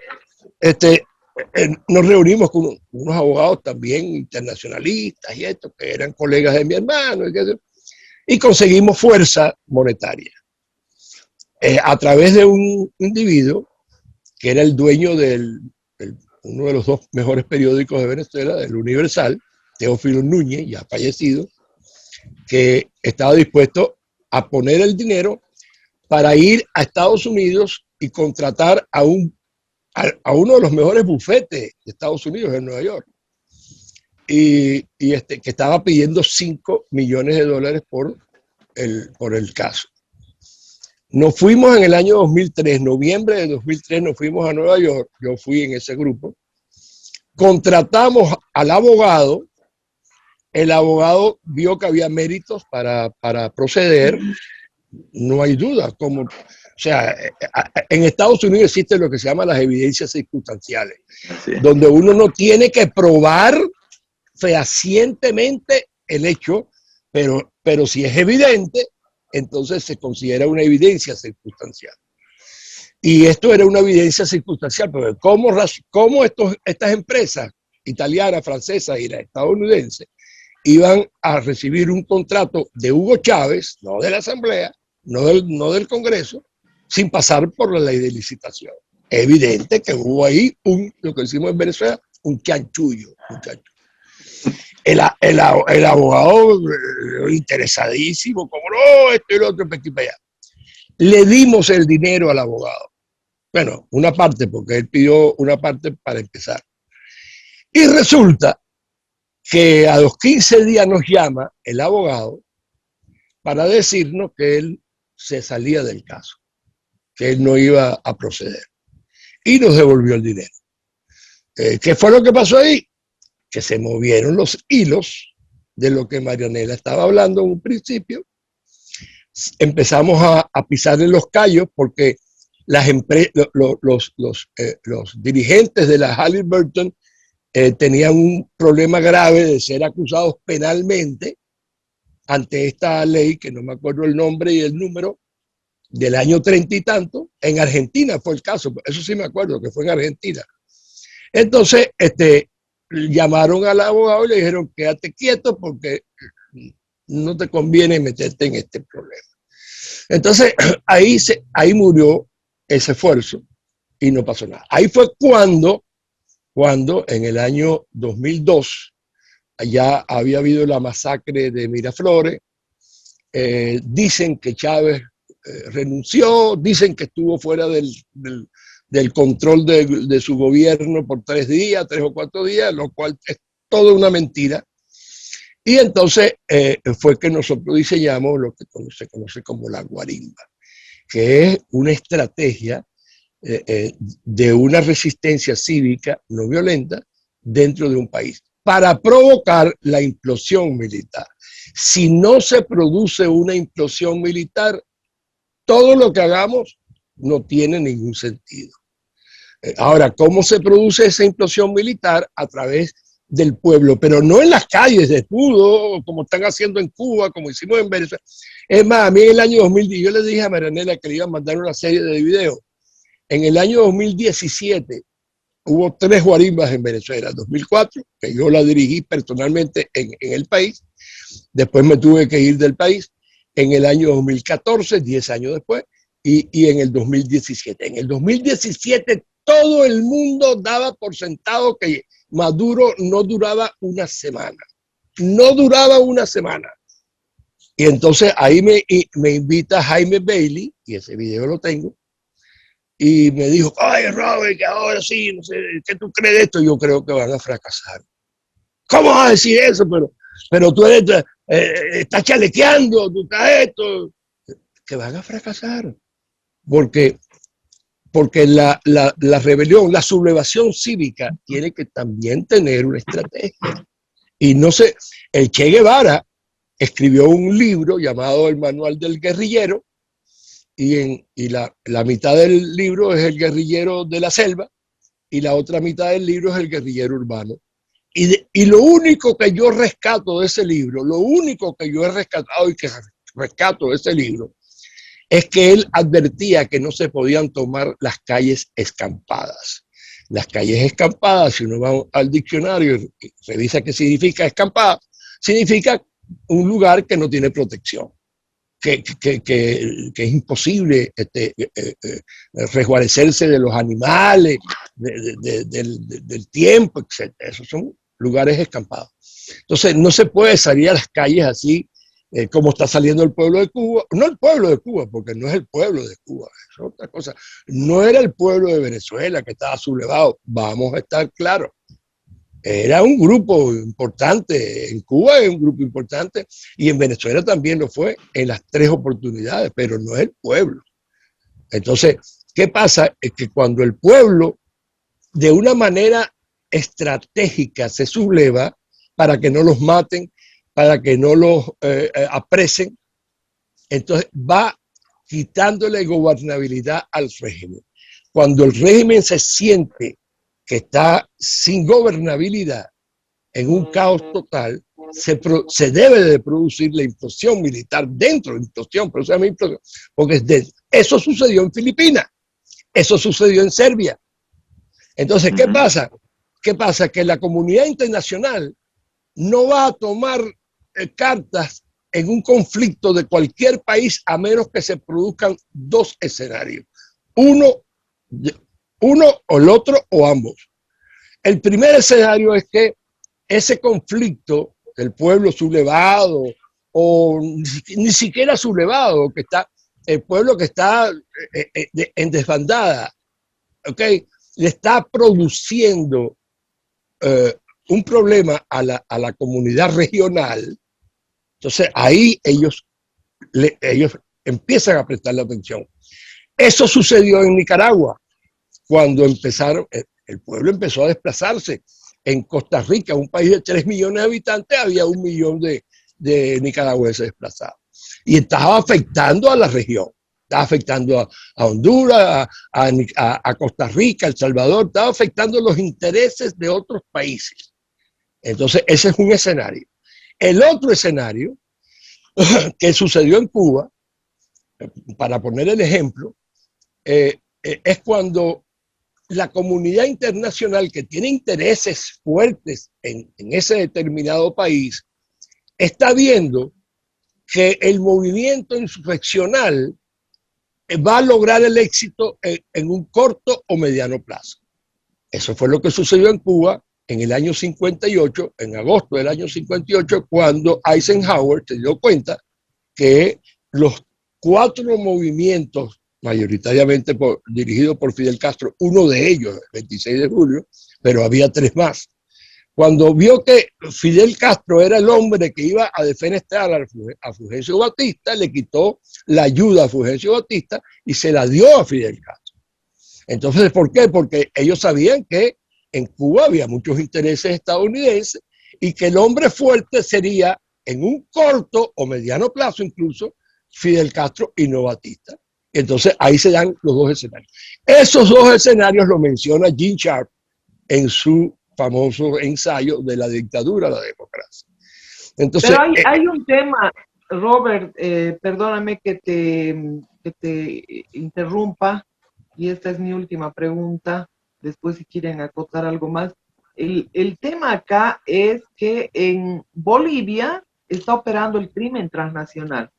A: nos reunimos con unos abogados también internacionalistas y esto, que eran colegas de mi hermano, y conseguimos fuerza monetaria a través de un individuo que era el dueño de uno de los 2 mejores periódicos de Venezuela, El Universal, Teófilo Núñez, ya fallecido, que estaba dispuesto a poner el dinero para ir a Estados Unidos y contratar a uno de los mejores bufetes de Estados Unidos en Nueva York, y que estaba pidiendo $5 millones por el caso. Nos fuimos en el año 2003, noviembre de 2003, nos fuimos a Nueva York, yo fui en ese grupo, contratamos al abogado, el abogado vio que había méritos para proceder, no hay duda, o sea, en Estados Unidos existe lo que se llama las evidencias circunstanciales, donde uno no tiene que probar fehacientemente el hecho, pero si es evidente, entonces se considera una evidencia circunstancial. Y esto era una evidencia circunstancial, pero ¿cómo estas empresas italianas, francesas y las estadounidenses iban a recibir un contrato de Hugo Chávez, no de la Asamblea, no del Congreso, sin pasar por la ley de licitación? Es evidente que hubo ahí lo que decimos en Venezuela, un chanchullo, muchachos. El abogado interesadísimo, como no, esto y lo otro, para aquí para allá. Le dimos el dinero al abogado. Bueno, una parte, porque él pidió una parte para empezar. Y resulta que a los 15 días nos llama el abogado para decirnos que él se salía del caso, que él no iba a proceder. Y nos devolvió el dinero. ¿Qué fue lo que pasó ahí? Que se movieron los hilos de lo que Marianela estaba hablando en un principio. Empezamos a pisarle los callos porque los dirigentes de la Halliburton tenían un problema grave de ser acusados penalmente ante esta ley, que no me acuerdo el nombre y el número, del año 30 y tanto. En Argentina fue el caso, eso sí me acuerdo que fue en Argentina. Entonces, llamaron al abogado y le dijeron, quédate quieto porque no te conviene meterte en este problema. Entonces, ahí murió ese esfuerzo y no pasó nada. Ahí fue cuando en el año 2002 ya había habido la masacre de Miraflores. Dicen que Chávez renunció, dicen que estuvo fuera del control de su gobierno por 3 días, 3 o 4 días, lo cual es toda una mentira. Y entonces fue que nosotros diseñamos lo que se conoce como la guarimba, que es una estrategia de una resistencia cívica no violenta dentro de un país para provocar la implosión militar. Si no se produce una implosión militar, todo lo que hagamos no tiene ningún sentido. Ahora, ¿cómo se produce esa implosión militar? A través del pueblo, pero no en las calles de escudo, como están haciendo en Cuba, como hicimos en Venezuela. Es más, a mí en el año 2010, yo le dije a Marianela que le iba a mandar una serie de videos. En el año 2017 hubo 3 guarimbas en Venezuela. 2004, que yo la dirigí personalmente en el país. Después me tuve que ir del país. En el año 2014, 10 años después, y en el 2017. En el 2017 todo el mundo daba por sentado que Maduro no duraba una semana. No duraba una semana. Y entonces ahí me invita Jaime Bailey, y ese video lo tengo, y me dijo, ay, Robert, que ahora sí, no sé, ¿qué tú crees de esto? Yo creo que van a fracasar. ¿Cómo vas a decir eso? Pero tú eres, estás chalequeando, tú estás esto. Que van a fracasar. Porque la rebelión, la sublevación cívica tiene que también tener una estrategia. Y no sé, el Che Guevara escribió un libro llamado El Manual del Guerrillero, y la mitad del libro es el guerrillero de la selva, y la otra mitad del libro es el guerrillero urbano. Y lo único que yo rescato de ese libro, lo único que yo he rescatado y que rescato de ese libro, es que él advertía que no se podían tomar las calles escampadas. Las calles escampadas, si uno va al diccionario y revisa qué significa escampada, significa un lugar que no tiene protección, que es imposible resguarecerse de los animales, del tiempo, etc. Esos son lugares escampados. Entonces no se puede salir a las calles así, como está saliendo el pueblo de Cuba. No el pueblo de Cuba, porque no es el pueblo de Cuba, es otra cosa. No era el pueblo de Venezuela que estaba sublevado, vamos a estar claros. Era un grupo importante, en Cuba es un grupo importante, y en Venezuela también lo fue en las 3 oportunidades, pero no es el pueblo. Entonces, ¿qué pasa? Es que cuando el pueblo, de una manera estratégica, se subleva para que no los maten, para que no los apresen, entonces va quitándole gobernabilidad al régimen. Cuando el régimen se siente que está sin gobernabilidad, en un caos total, se debe de producir la implosión militar dentro de la implosión, pero se llama implosión, porque eso sucedió en Filipinas, eso sucedió en Serbia. Entonces, ¿qué pasa? ¿Qué pasa? Que la comunidad internacional no va a tomar cartas en un conflicto de cualquier país a menos que se produzcan 2 escenarios. Uno o el otro o ambos. El primer escenario es que ese conflicto del pueblo sublevado o ni siquiera sublevado, que está, el pueblo que está en desbandada, ¿okay? Le está produciendo un problema a la comunidad regional. Entonces ahí ellos empiezan a prestarle atención. Eso sucedió en Nicaragua, cuando el pueblo empezó a desplazarse. En Costa Rica, un país de 3 millones de habitantes, había 1 millón de nicaragüenses desplazados. Y estaba afectando a la región, estaba afectando a Honduras, a Costa Rica, a El Salvador, estaba afectando los intereses de otros países. Entonces, ese es un escenario. El otro escenario que sucedió en Cuba, para poner el ejemplo, es cuando la comunidad internacional, que tiene intereses fuertes en ese determinado país, está viendo que el movimiento insurreccional va a lograr el éxito en un corto o mediano plazo. Eso fue lo que sucedió en Cuba en el año 58, en agosto del año 58, cuando Eisenhower se dio cuenta que los 4 movimientos, mayoritariamente dirigidos por Fidel Castro, uno de ellos, el 26 de julio, pero había 3 más. Cuando vio que Fidel Castro era el hombre que iba a defenestrar a Fulgencio Batista, le quitó la ayuda a Fulgencio Batista y se la dio a Fidel Castro. Entonces, ¿por qué? Porque ellos sabían que en Cuba había muchos intereses estadounidenses y que el hombre fuerte sería, en un corto o mediano plazo incluso, Fidel Castro y no Batista. Entonces, ahí se dan los 2 escenarios. Esos 2 escenarios lo menciona Gene Sharp en su famoso ensayo de la dictadura a la democracia. Entonces,
C: pero hay un tema, Robert, perdóname que te interrumpa, y esta es mi última pregunta, después si quieren acotar algo más. El tema acá es que en Bolivia está operando el crimen transnacional.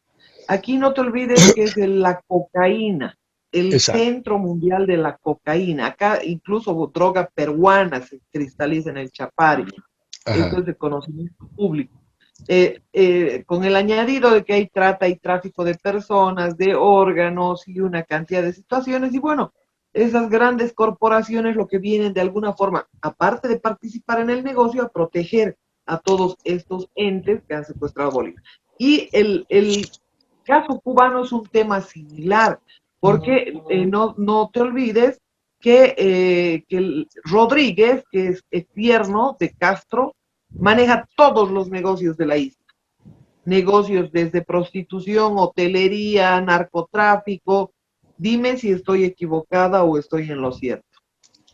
C: Aquí no te olvides que es la cocaína, el
A: exacto.
C: centro mundial de la cocaína. Acá incluso droga peruana se cristaliza en el Chapari.
A: Ajá.
C: Esto es de conocimiento público. Con el añadido de que hay trata y tráfico de personas, de órganos y una cantidad de situaciones. Y bueno, esas grandes corporaciones lo que vienen de alguna forma, aparte de participar en el negocio, a proteger a todos estos entes que han secuestrado a Bolivia. Y el caso cubano es un tema similar, porque no te olvides que Rodríguez, que es yerno de Castro, maneja todos los negocios de la isla. Negocios desde prostitución, hotelería, narcotráfico. Dime si estoy equivocada o estoy en lo cierto.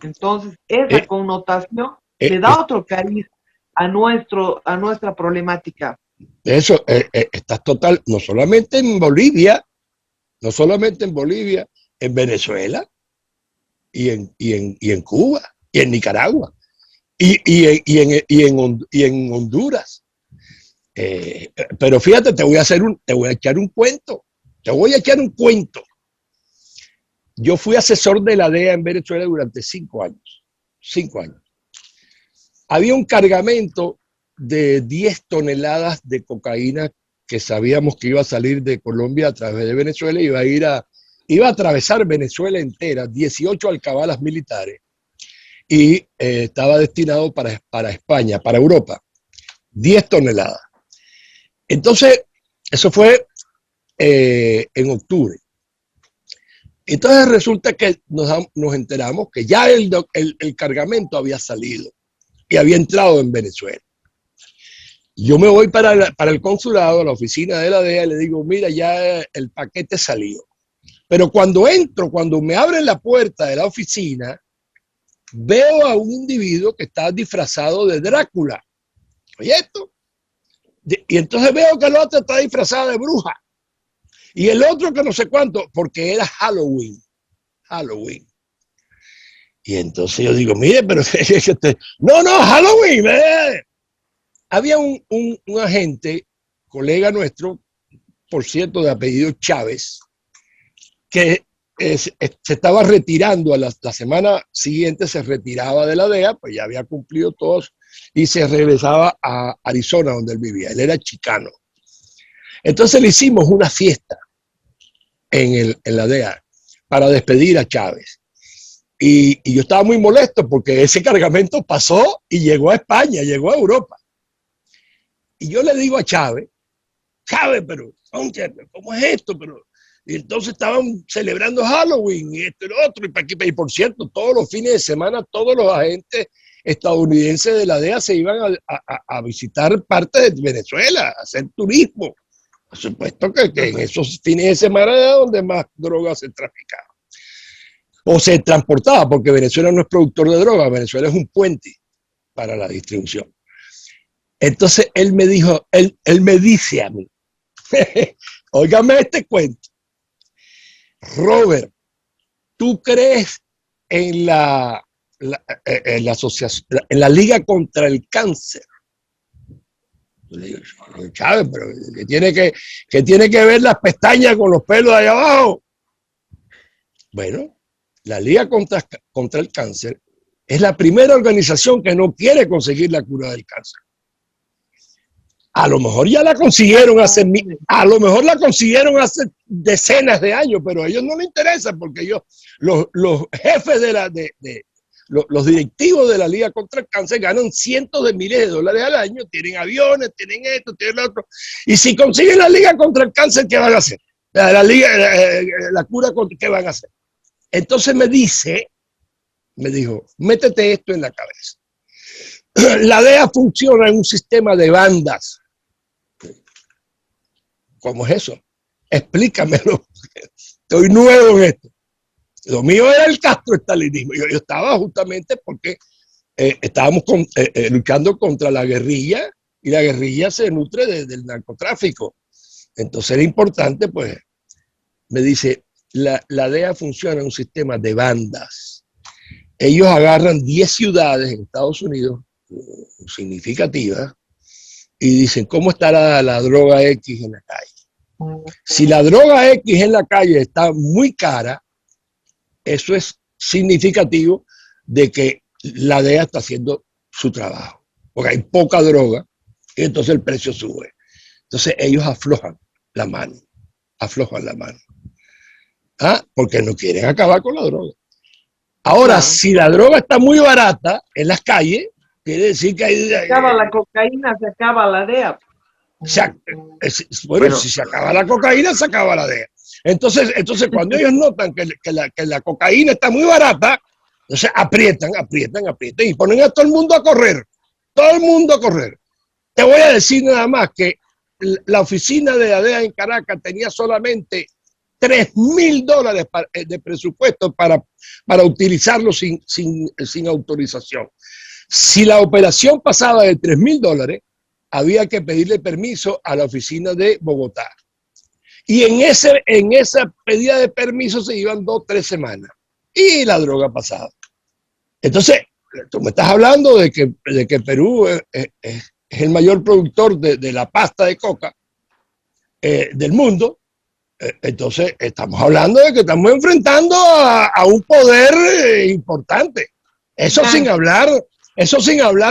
C: Entonces, esa connotación le da otro cariz a nuestra problemática.
A: Eso, estás total, no solamente en Bolivia, en Venezuela y en Cuba y en Nicaragua y en Honduras. Pero fíjate, te voy a echar un cuento. Yo fui asesor de la DEA en Venezuela durante 5 años. 5 años. Había un cargamento de 10 toneladas de cocaína que sabíamos que iba a salir de Colombia a través de Venezuela y iba a atravesar Venezuela entera, 18 alcabalas militares, y estaba destinado para España, para Europa, 10 toneladas. Entonces, eso fue en octubre. Entonces resulta que nos enteramos que ya el cargamento había salido y había entrado en Venezuela. Yo me voy para el consulado, a la oficina de la DEA, y le digo, mira, ya el paquete salió. Pero cuando me abren la puerta de la oficina, veo a un individuo que está disfrazado de Drácula. Oye, esto. Y entonces veo que el otro está disfrazado de bruja. Y el otro que no sé cuánto, porque era Halloween. Y entonces yo digo, mire, pero no, Halloween. Había un agente, colega nuestro, por cierto, de apellido Chávez, que se estaba retirando, la semana siguiente se retiraba de la DEA, pues ya había cumplido todos, y se regresaba a Arizona, donde él vivía. Él era chicano. Entonces le hicimos una fiesta en la DEA para despedir a Chávez. Y yo estaba muy molesto porque ese cargamento pasó y llegó a España, llegó a Europa. Y yo le digo a Chávez, pero ¿cómo es esto? Y entonces estaban celebrando Halloween y esto y lo otro. Y por cierto, todos los fines de semana, todos los agentes estadounidenses de la DEA se iban a visitar parte de Venezuela, a hacer turismo. Por supuesto que en esos fines de semana era donde más drogas se traficaba. O se transportaba, porque Venezuela no es productor de drogas, Venezuela es un puente para la distribución. Entonces él me dice a mí, óigame este cuento, Robert, ¿tú crees en la asociación, en la Liga contra el Cáncer? Chávez, pero que tiene que ver las pestañas con los pelos de allá abajo. Bueno, la Liga contra el Cáncer es la primera organización que no quiere conseguir la cura del cáncer. A lo mejor ya la consiguieron hace decenas de años, pero a ellos no les interesa porque ellos, los jefes los directivos de la Liga contra el Cáncer ganan cientos de miles de dólares al año, tienen aviones, tienen esto, tienen lo otro. Y si consiguen la Liga contra el Cáncer, ¿qué van a hacer? La cura, ¿qué van a hacer? Entonces me dijo, métete esto en la cabeza. La DEA funciona en un sistema de bandas. ¿Cómo es eso? Explícamelo. Estoy nuevo en esto. Lo mío era el castroestalinismo. Yo estaba justamente porque estábamos luchando contra la guerrilla y la guerrilla se nutre del narcotráfico. Entonces era importante, pues, me dice, la DEA funciona en un sistema de bandas. Ellos agarran 10 ciudades en Estados Unidos significativas y dicen, ¿cómo estará la droga X en la calle? Si la droga X en la calle está muy cara, eso es significativo de que la DEA está haciendo su trabajo, porque hay poca droga y entonces el precio sube. Entonces ellos aflojan la mano. Porque no quieren acabar con la droga. Ahora, si la droga está muy barata en las calles, quiere decir que hay...
C: Se acaba la cocaína, se acaba la DEA.
A: Bueno, si se acaba la cocaína, se acaba la DEA. Entonces cuando ellos notan que la cocaína está muy barata, entonces aprietan y ponen a todo el mundo a correr. Todo el mundo a correr. Te voy a decir nada más que la oficina de la DEA en Caracas tenía solamente $3,000 de presupuesto para utilizarlo sin autorización. Si la operación pasaba de $3,000, había que pedirle permiso a la oficina de Bogotá. Y en esa pedida de permiso se iban 2 o 3 semanas. Y la droga pasaba. Entonces, tú me estás hablando de que Perú es el mayor productor de la pasta de coca del mundo. Entonces, estamos hablando de que estamos enfrentando a un poder importante. Eso sin hablar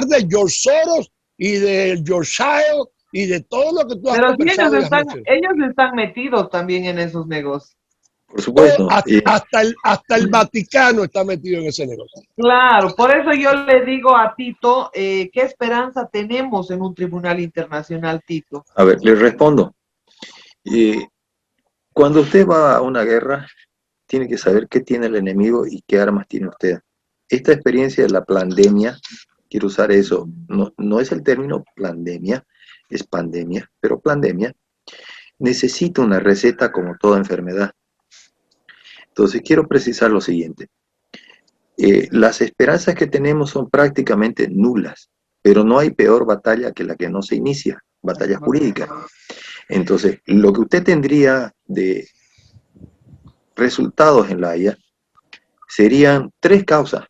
A: de George Soros y de George Shile y de todo lo que tú has conversado.
C: Pero ellos están metidos también en esos negocios.
B: Por supuesto.
A: Hasta el Vaticano está metido en ese negocio.
C: Claro, por eso yo le digo a Tito, ¿qué esperanza tenemos en un tribunal internacional, Tito?
B: A ver, le respondo. Cuando usted va a una guerra, tiene que saber qué tiene el enemigo y qué armas tiene usted. Esta experiencia de la pandemia, quiero usar eso, no es el término pandemia, es pandemia, pero pandemia necesita una receta como toda enfermedad. Entonces quiero precisar lo siguiente. Las esperanzas que tenemos son prácticamente nulas, pero no hay peor batalla que la que no se inicia, batalla jurídica. Entonces, lo que usted tendría de resultados en la Haya serían 3 causas.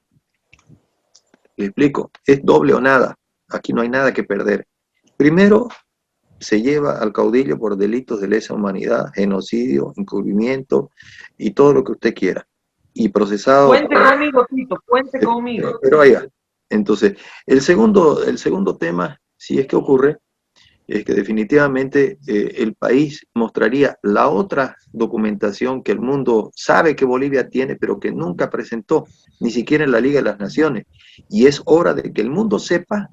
B: Le explico, es doble o nada. Aquí no hay nada que perder. Primero, se lleva al caudillo por delitos de lesa humanidad, genocidio, encubrimiento y todo lo que usted quiera. Y procesado...
C: Cuente conmigo, Tito, cuente conmigo.
B: Pero vaya, entonces, el segundo tema, si es que ocurre, es que definitivamente el país mostraría la otra documentación que el mundo sabe que Bolivia tiene, pero que nunca presentó, ni siquiera en la Liga de las Naciones. Y es hora de que el mundo sepa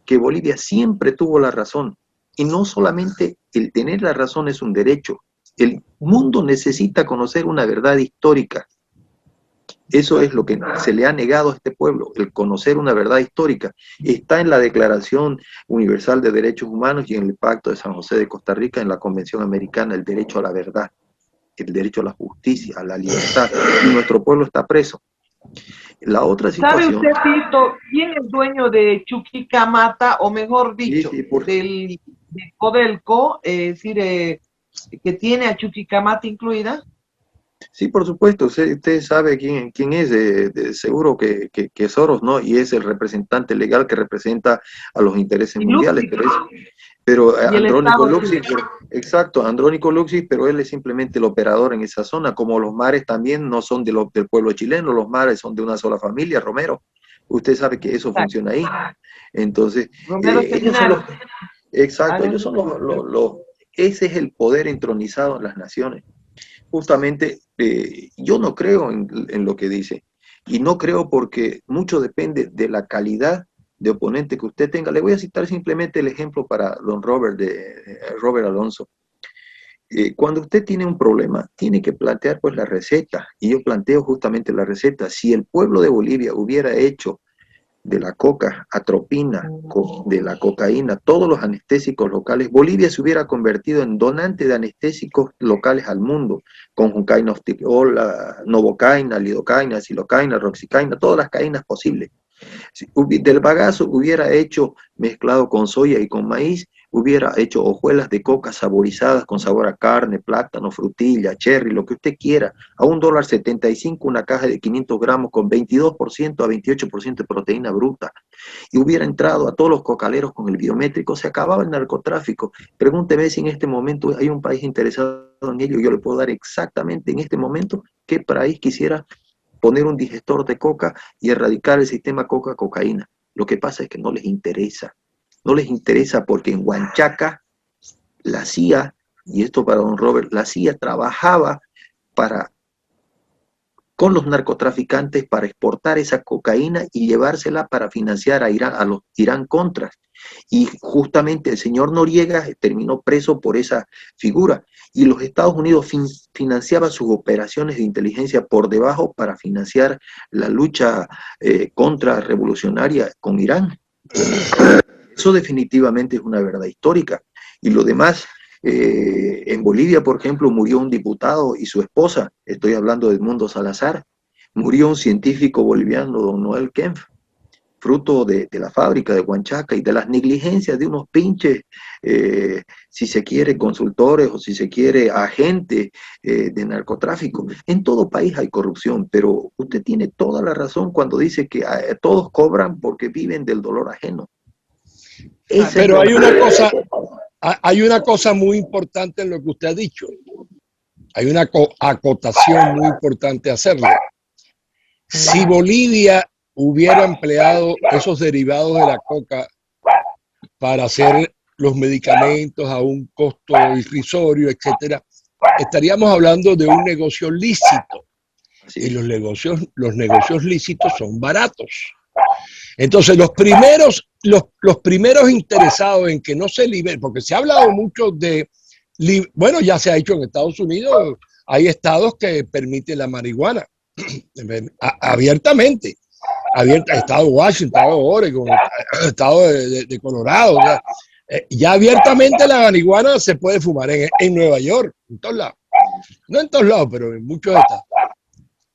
B: que Bolivia siempre tuvo la razón. Y no solamente el tener la razón es un derecho. El mundo necesita conocer una verdad histórica. Eso es lo que se le ha negado a este pueblo, el conocer una verdad histórica. Está en la Declaración Universal de Derechos Humanos y en el Pacto de San José de Costa Rica, en la Convención Americana, el derecho a la verdad, el derecho a la justicia, a la libertad. Y nuestro pueblo está preso. La otra situación...
C: ¿Sabe usted, Tito, quién es dueño de Chuquicamata, o mejor dicho, del Codelco, es decir, que tiene a Chuquicamata incluida?
B: Sí, por supuesto, usted sabe quién es, seguro que Soros, ¿no? Y es el representante legal que representa a los intereses mundiales, pero Pero
C: Y el
B: Andrónico
C: Estado
B: Luxis,
C: chileno.
B: exacto, Andrónico Luxis, pero él es simplemente el operador en esa zona, como los mares también no son del pueblo chileno, los mares son de una sola familia, Romero. Usted sabe que eso
C: Exacto.
B: funciona ahí. Entonces,
C: Romero
B: ellos son los,
C: Seminario.
B: exacto,
C: Alias
B: ellos son ese es el poder entronizado en las naciones. Justamente, yo no creo en lo que dice, y no creo porque mucho depende de la calidad de oponente que usted tenga. Le voy a citar simplemente el ejemplo para don Robert, Robert Alonso. Cuando usted tiene un problema, tiene que plantear pues la receta, y yo planteo justamente la receta. Si el pueblo de Bolivia hubiera hecho de la coca, atropina, de la cocaína, todos los anestésicos locales, Bolivia se hubiera convertido en donante de anestésicos locales al mundo, con juncaína, ostiola, novocaína, lidocaína, silocaína, roxicaína, todas las caínas posibles. Si del bagazo hubiera hecho mezclado con soya y con maíz, hubiera hecho hojuelas de coca saborizadas con sabor a carne, plátano, frutilla, cherry, lo que usted quiera, a $1.75 una caja de 500 gramos con 22% a 28% de proteína bruta, y hubiera entrado a todos los cocaleros con el biométrico, se acababa el narcotráfico. Pregúnteme si en este momento hay un país interesado en ello. Yo le puedo dar exactamente en este momento qué país quisiera poner un digestor de coca y erradicar el sistema coca-cocaína. Lo que pasa es que no les interesa. No les interesa porque en Huanchaca la CIA, y esto para don Robert, la CIA trabajaba con los narcotraficantes para exportar esa cocaína y llevársela para financiar a Irán, a los Irán Contras. Y justamente el señor Noriega terminó preso por esa figura. Y los Estados Unidos financiaban sus operaciones de inteligencia por debajo para financiar la lucha contrarrevolucionaria con Irán. Eso definitivamente es una verdad histórica. Y lo demás, en Bolivia, por ejemplo, murió un diputado y su esposa, estoy hablando de Edmundo Salazar, murió un científico boliviano, don Noel Kempf, fruto de la fábrica de Huanchaca y de las negligencias de unos pinches, si se quiere, consultores o si se quiere, agentes de narcotráfico. En todo país hay corrupción, pero usted tiene toda la razón cuando dice que todos cobran porque viven del dolor ajeno.
A: Pero hay una cosa muy importante en lo que usted ha dicho. Hay una acotación muy importante a hacerle. Si Bolivia hubiera empleado esos derivados de la coca para hacer los medicamentos a un costo irrisorio, etcétera, estaríamos hablando de un negocio lícito. Y los negocios lícitos son baratos. Entonces, los primeros interesados en que no se libere, porque se ha hablado mucho de, bueno, ya se ha hecho en Estados Unidos, hay estados que permiten la marihuana abiertamente. Estado de Washington, estado de Oregon, estado de Colorado. O sea, ya abiertamente la marihuana se puede fumar en Nueva York, en todos lados. No en todos lados, pero en muchos estados.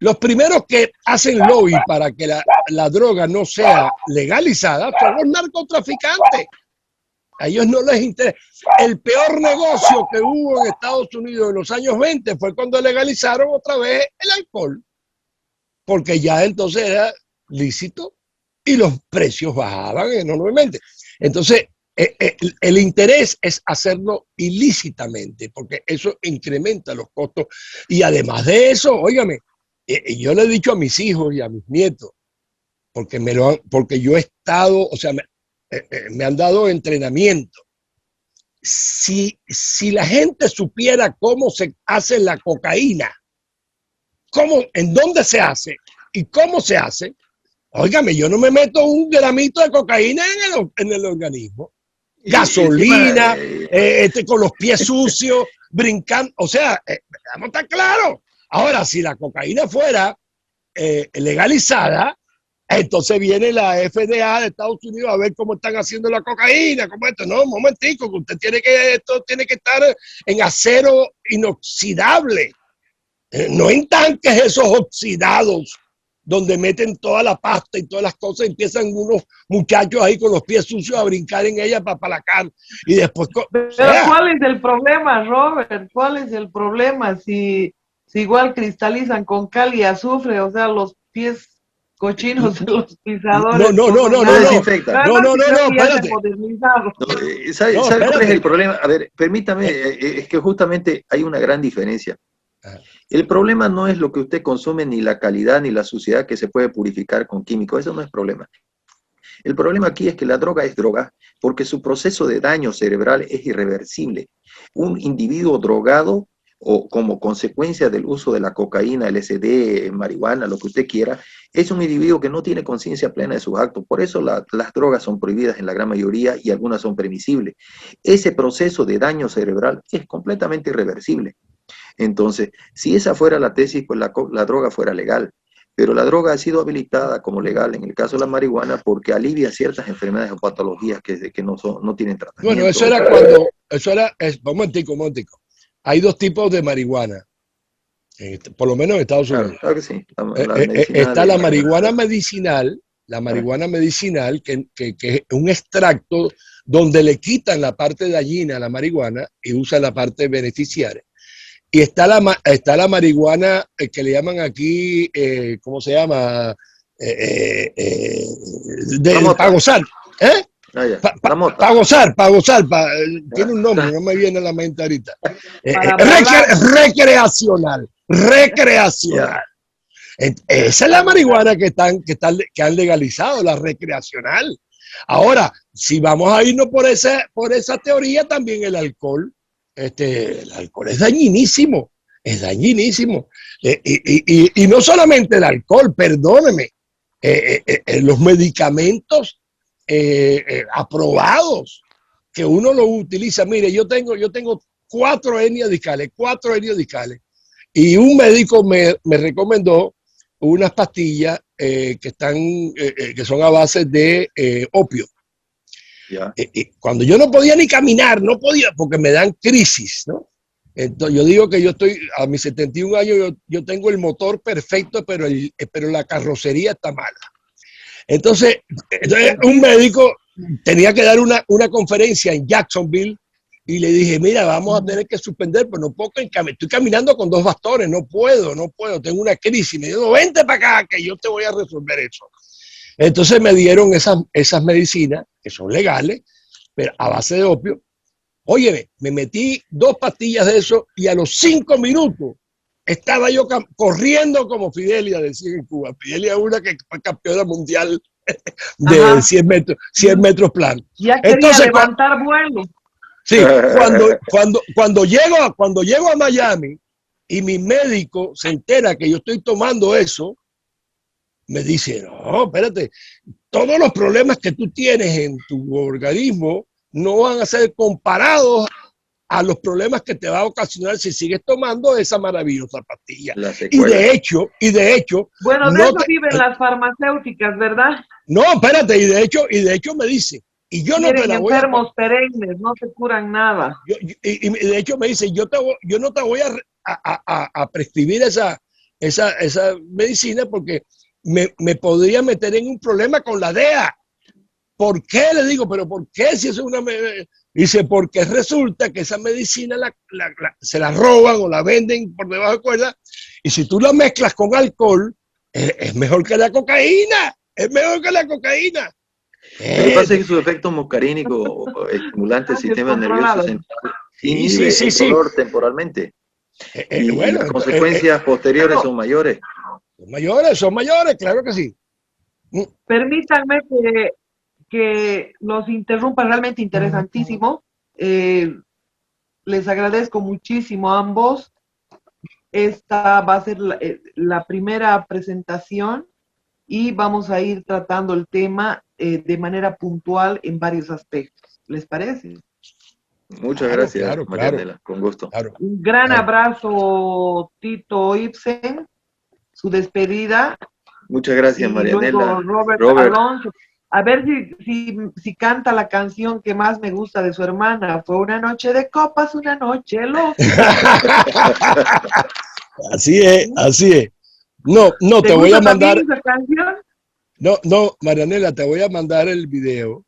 A: Los primeros que hacen lobby para que la droga no sea legalizada son los narcotraficantes. A ellos no les interesa. El peor negocio que hubo en Estados Unidos en los años 20 fue cuando legalizaron otra vez el alcohol, porque ya entonces era lícito y los precios bajaban enormemente. Entonces, el interés es hacerlo ilícitamente, porque eso incrementa los costos. Y además de eso, óigame, yo le he dicho a mis hijos y a mis nietos, porque yo he estado, o sea, me han dado entrenamiento. Si la gente supiera cómo se hace la cocaína, en dónde se hace y cómo se hace, óigame, yo no me meto un gramito de cocaína en el organismo. Gasolina, con los pies sucios, brincando, o sea, vamos a estar claros. Ahora, si la cocaína fuera legalizada, entonces viene la FDA de Estados Unidos a ver cómo están haciendo la cocaína, como esto. No, un momentico, que esto tiene que estar en acero inoxidable, no en tanques esos oxidados, donde meten toda la pasta y todas las cosas, y empiezan unos muchachos ahí con los pies sucios a brincar en ella para palacar. Y después...
C: Pero ¿cuál es el problema, Robert? ¿Cuál es el problema si igual cristalizan con cal y azufre? O sea, los pies Cochinos los pisadores.
B: No desinfecta.
A: No, espérate.
B: ¿Sabe
A: No,
B: cuál es
A: espérate.
B: el problema? A ver, permítame, es que justamente hay una gran diferencia. El problema no es lo que usted consume, ni la calidad, ni la suciedad que se puede purificar con químicos. Eso no es problema. El problema aquí es que la droga es droga porque su proceso de daño cerebral es irreversible. Un individuo drogado o como consecuencia del uso de la cocaína, LSD, marihuana, lo que usted quiera, es un individuo que no tiene conciencia plena de sus actos. Por eso las drogas son prohibidas en la gran mayoría y algunas son permisibles. Ese proceso de daño cerebral es completamente irreversible. Entonces, si esa fuera la tesis, pues la droga fuera legal. Pero la droga ha sido habilitada como legal en el caso de la marihuana porque alivia ciertas enfermedades o patologías que no tienen tratamiento.
A: Bueno, un momentico. Hay dos tipos de marihuana, por lo menos en Estados Unidos.
B: Claro que sí.
A: Está la marihuana medicinal, que es un extracto donde le quitan la parte dañina a la marihuana y usan la parte beneficiaria. Y está la marihuana que le llaman aquí, ¿cómo se llama? Para gozar. Para gozar. Tiene un nombre, no me viene a la mente ahorita. Recreacional. Esa es la marihuana que han legalizado, la recreacional. Ahora, si vamos a irnos por esa teoría, también el alcohol es dañinísimo, y no solamente el alcohol, perdóneme, los medicamentos aprobados que uno lo utiliza. Mire, yo tengo 4 hernias discales, y un médico me recomendó unas pastillas que son a base de opio. Cuando yo no podía ni caminar, porque me dan crisis, ¿no? Entonces, yo digo que yo estoy, a mis 71 años, yo tengo el motor perfecto, pero la carrocería está mala. Entonces un médico tenía que dar una conferencia en Jacksonville y le dije, mira, vamos a tener que suspender, pero no puedo, estoy caminando con 2 bastones, no puedo, tengo una crisis. Me dijo, vente para acá, que yo te voy a resolver eso. Entonces me dieron esas medicinas, que son legales, pero a base de opio. Óyeme, me metí 2 pastillas de eso y a los 5 minutos estaba yo corriendo como Fidelia, decía en Cuba. Fidelia es una que fue campeona mundial de 100 metros plano.
C: Ya quería entonces, levantar vuelo.
A: Sí, cuando llego a Miami y mi médico se entera que yo estoy tomando eso, me dice, no, espérate, todos los problemas que tú tienes en tu organismo no van a ser comparados a los problemas que te va a ocasionar si sigues tomando esa maravillosa pastilla. Y de hecho...
C: Bueno, de eso viven las farmacéuticas, ¿verdad?
A: No, espérate, y de hecho me dice, y yo no te la voy a...
C: enfermos perennes, no se curan nada.
A: Y de hecho me dice, yo no te voy a prescribir esa medicina porque me podría meter en un problema con la DEA. ¿Por qué? Le digo, pero ¿por qué si eso es una... Dice, porque resulta que esa medicina se la roban o la venden por debajo de cuerda, y si tú la mezclas con alcohol, es mejor que la cocaína. Es mejor que la cocaína.
B: Lo que pasa es que su efecto muscarínico estimulante del sistema nervioso central inhibe el dolor temporalmente. Y bueno, las consecuencias posteriores son mayores.
A: Son mayores, claro que sí.
C: Permítanme que los interrumpa, realmente interesantísimo. Les agradezco muchísimo a ambos. Esta va a ser la primera presentación y vamos a ir tratando el tema de manera puntual en varios aspectos. ¿Les parece?
B: Muchas gracias, Marianela, con gusto.
C: Un gran abrazo, Tito Ibsen, su despedida.
B: Muchas gracias, Marianela.
C: Robert Alonso. A ver si canta la canción que más me gusta de su hermana. Fue una noche de copas, una noche loca.
A: Así es. No, te voy a mandar.
C: ¿Esa canción?
A: No, Marianela, te voy a mandar el video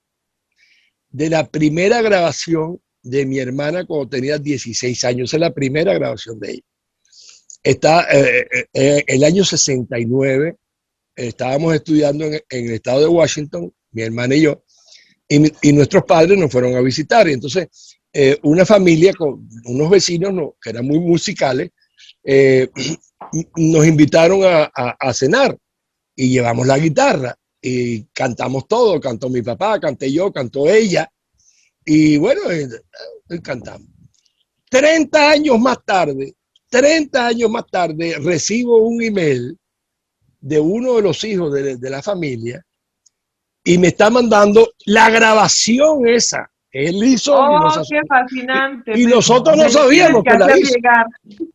A: de la primera grabación de mi hermana cuando tenía 16 años. Es la primera grabación de ella. Está el año 69. estábamos estudiando en el estado de Washington, mi hermana y yo, y nuestros padres nos fueron a visitar. Y entonces, una familia con unos vecinos que eran muy musicales, nos invitaron a cenar y llevamos la guitarra y cantamos todo. Cantó mi papá, canté yo, cantó ella. Y bueno, cantamos. 30 años más tarde, recibo un email de uno de los hijos de la familia y me está mandando la grabación esa. Él hizo.
C: Oh, qué fascinante.
A: Y nosotros no sabíamos que la hizo.
C: Llegar.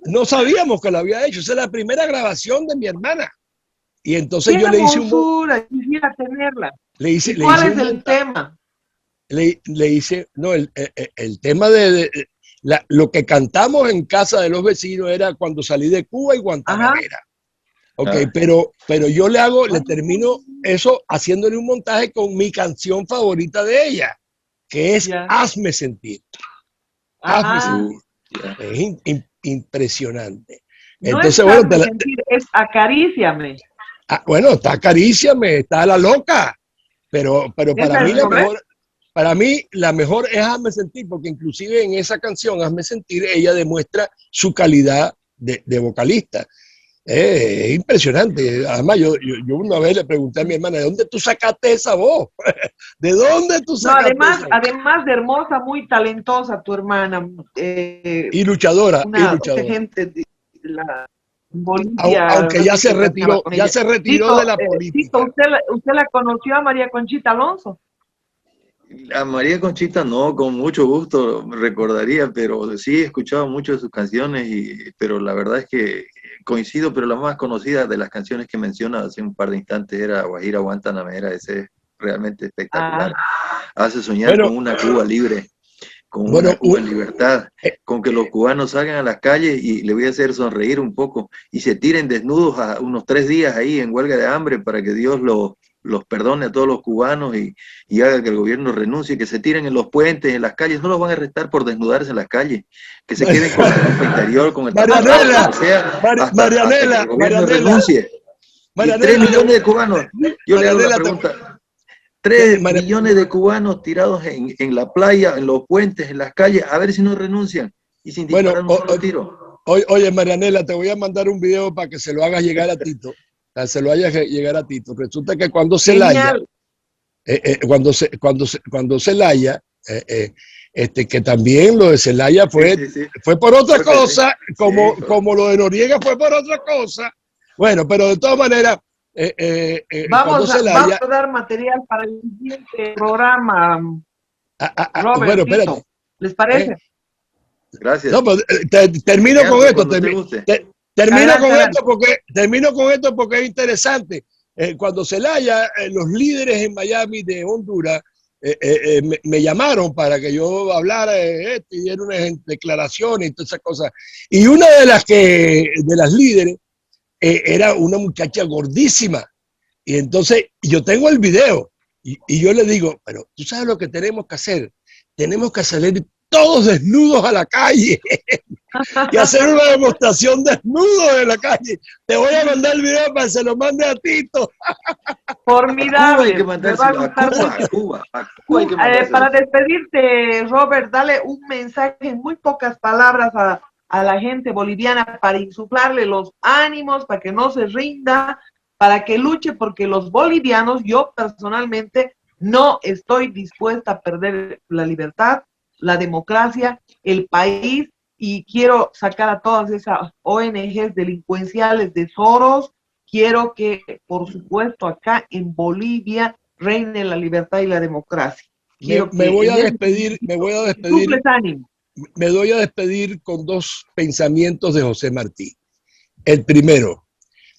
A: No sabíamos que la había hecho. Esa es la primera grabación de mi hermana. Y entonces
C: qué
A: yo le hice
C: quisiera tenerla.
A: ¿Cuál
C: es el tema?
A: Le hice, no, el tema de lo que cantamos en casa de los vecinos era Cuando salí de Cuba y Guantanamera. Ok, pero yo le termino eso haciéndole un montaje con mi canción favorita de ella, que es Hazme Sentir. Hazme Sentir. Es impresionante.
C: No
A: entonces,
C: es
A: bueno,
C: Hazme Sentir, es Acaríciame.
A: Bueno, está Acaríciame, está La Loca, pero para mí para mí la mejor es Hazme Sentir, porque inclusive en esa canción, Hazme Sentir, ella demuestra su calidad de vocalista. Es impresionante. Además, yo una vez le pregunté a mi hermana, ¿de dónde tú sacaste esa voz? ¿De dónde tú sacaste esa voz?
C: Además de hermosa, muy talentosa tu hermana.
A: Y luchadora.
C: Gente de la Bolivia.
A: Aunque ya se retiró
C: Tito,
A: de la política.
C: Tito, ¿usted la conoció a María Conchita Alonso?
B: A María Conchita no, con mucho gusto me recordaría, pero sí he escuchado mucho de sus canciones, pero la verdad es que coincido, pero la más conocida de las canciones que menciona hace un par de instantes era Guajira Guantanamera. Ese es realmente espectacular. Hace soñar con una Cuba libre, con una Cuba en libertad, con que los cubanos salgan a las calles, y le voy a hacer sonreír un poco, y se tiren desnudos a unos 3 días ahí en huelga de hambre para que Dios los perdone a todos los cubanos y haga que el gobierno renuncie, que se tiren en los puentes, en las calles. No los van a arrestar por desnudarse en las calles, que se queden con la ropa interior, con el
A: Marianela,
B: hasta que el gobierno renuncie. Y 3 millones de cubanos, yo le hago la pregunta, 3 millones de cubanos tirados en la playa, en los puentes, en las calles, a ver si no renuncian y sin disparar un solo tiro.
A: Oye, Marianela, te voy a mandar un video para que se lo hagas llegar a Tito. Se lo haya llegar a Tito. Resulta que cuando Zelaya, que también lo de Zelaya fue por otra cosa, como lo de Noriega fue por otra cosa. Bueno, pero de todas maneras,
C: vamos a dar material para el siguiente programa. Robert,
A: bueno, espérate.
C: ¿Les parece?
B: Gracias.
A: No, pues, termino con esto. Termino con esto porque es interesante. Cuando Zelaya, los líderes en Miami de Honduras, me llamaron para que yo hablara de esto y diera unas declaraciones y todas esas cosas. Y una de las líderes era una muchacha gordísima. Y entonces yo tengo el video y yo le digo, pero tú sabes lo que tenemos que hacer. Tenemos que salir todos desnudos a la calle y hacer una demostración desnudos en la calle. Te voy a mandar el video para que se lo mande a Tito.
C: Formidable.
B: Hay que mandárselo a Cuba.
C: Para despedirte, Robert, dale un mensaje en muy pocas palabras a la gente boliviana para insuflarle los ánimos, para que no se rinda, para que luche, porque los bolivianos, yo personalmente, no estoy dispuesta a perder la libertad, la democracia, el país, y quiero sacar a todas esas ONGs delincuenciales de Soros. Quiero que, por supuesto, acá en Bolivia reine la libertad y la democracia.
A: Me voy a despedir con 2 pensamientos de José Martí. El primero,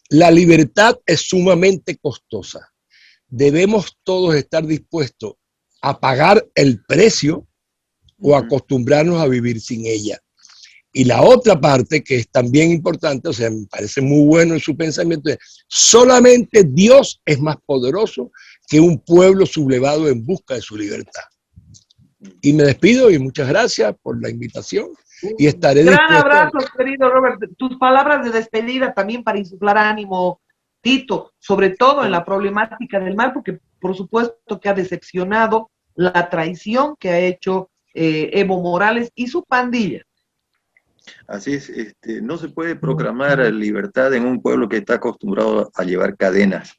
A: la libertad es sumamente costosa. Debemos todos estar dispuestos a pagar el precio o acostumbrarnos a vivir sin ella. Y la otra parte, que es también importante, o sea, me parece muy bueno en su pensamiento, es solamente Dios es más poderoso que un pueblo sublevado en busca de su libertad. Y me despido y muchas gracias por la invitación y estaré dispuesto.
C: Gran abrazo, querido Robert. Tus palabras de despedida también para insuflar ánimo, Tito, sobre todo en la problemática del mar, porque por supuesto que ha decepcionado la traición que ha hecho Evo Morales y su pandilla.
B: Así es, no se puede proclamar libertad en un pueblo que está acostumbrado a llevar cadenas.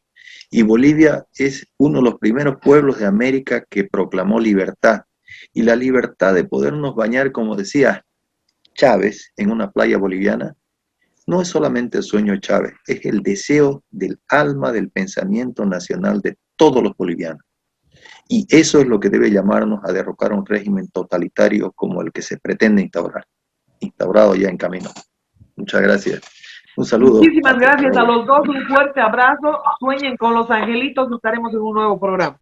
B: Y Bolivia es uno de los primeros pueblos de América que proclamó libertad. Y la libertad de podernos bañar, como decía Chávez, en una playa boliviana, no es solamente el sueño de Chávez, es el deseo del alma, del pensamiento nacional de todos los bolivianos. Y eso es lo que debe llamarnos a derrocar un régimen totalitario como el que se pretende instaurado ya en camino. Muchas gracias. Un saludo.
C: Muchísimas gracias a los dos, un fuerte abrazo. Sueñen con los angelitos, estaremos en un nuevo programa.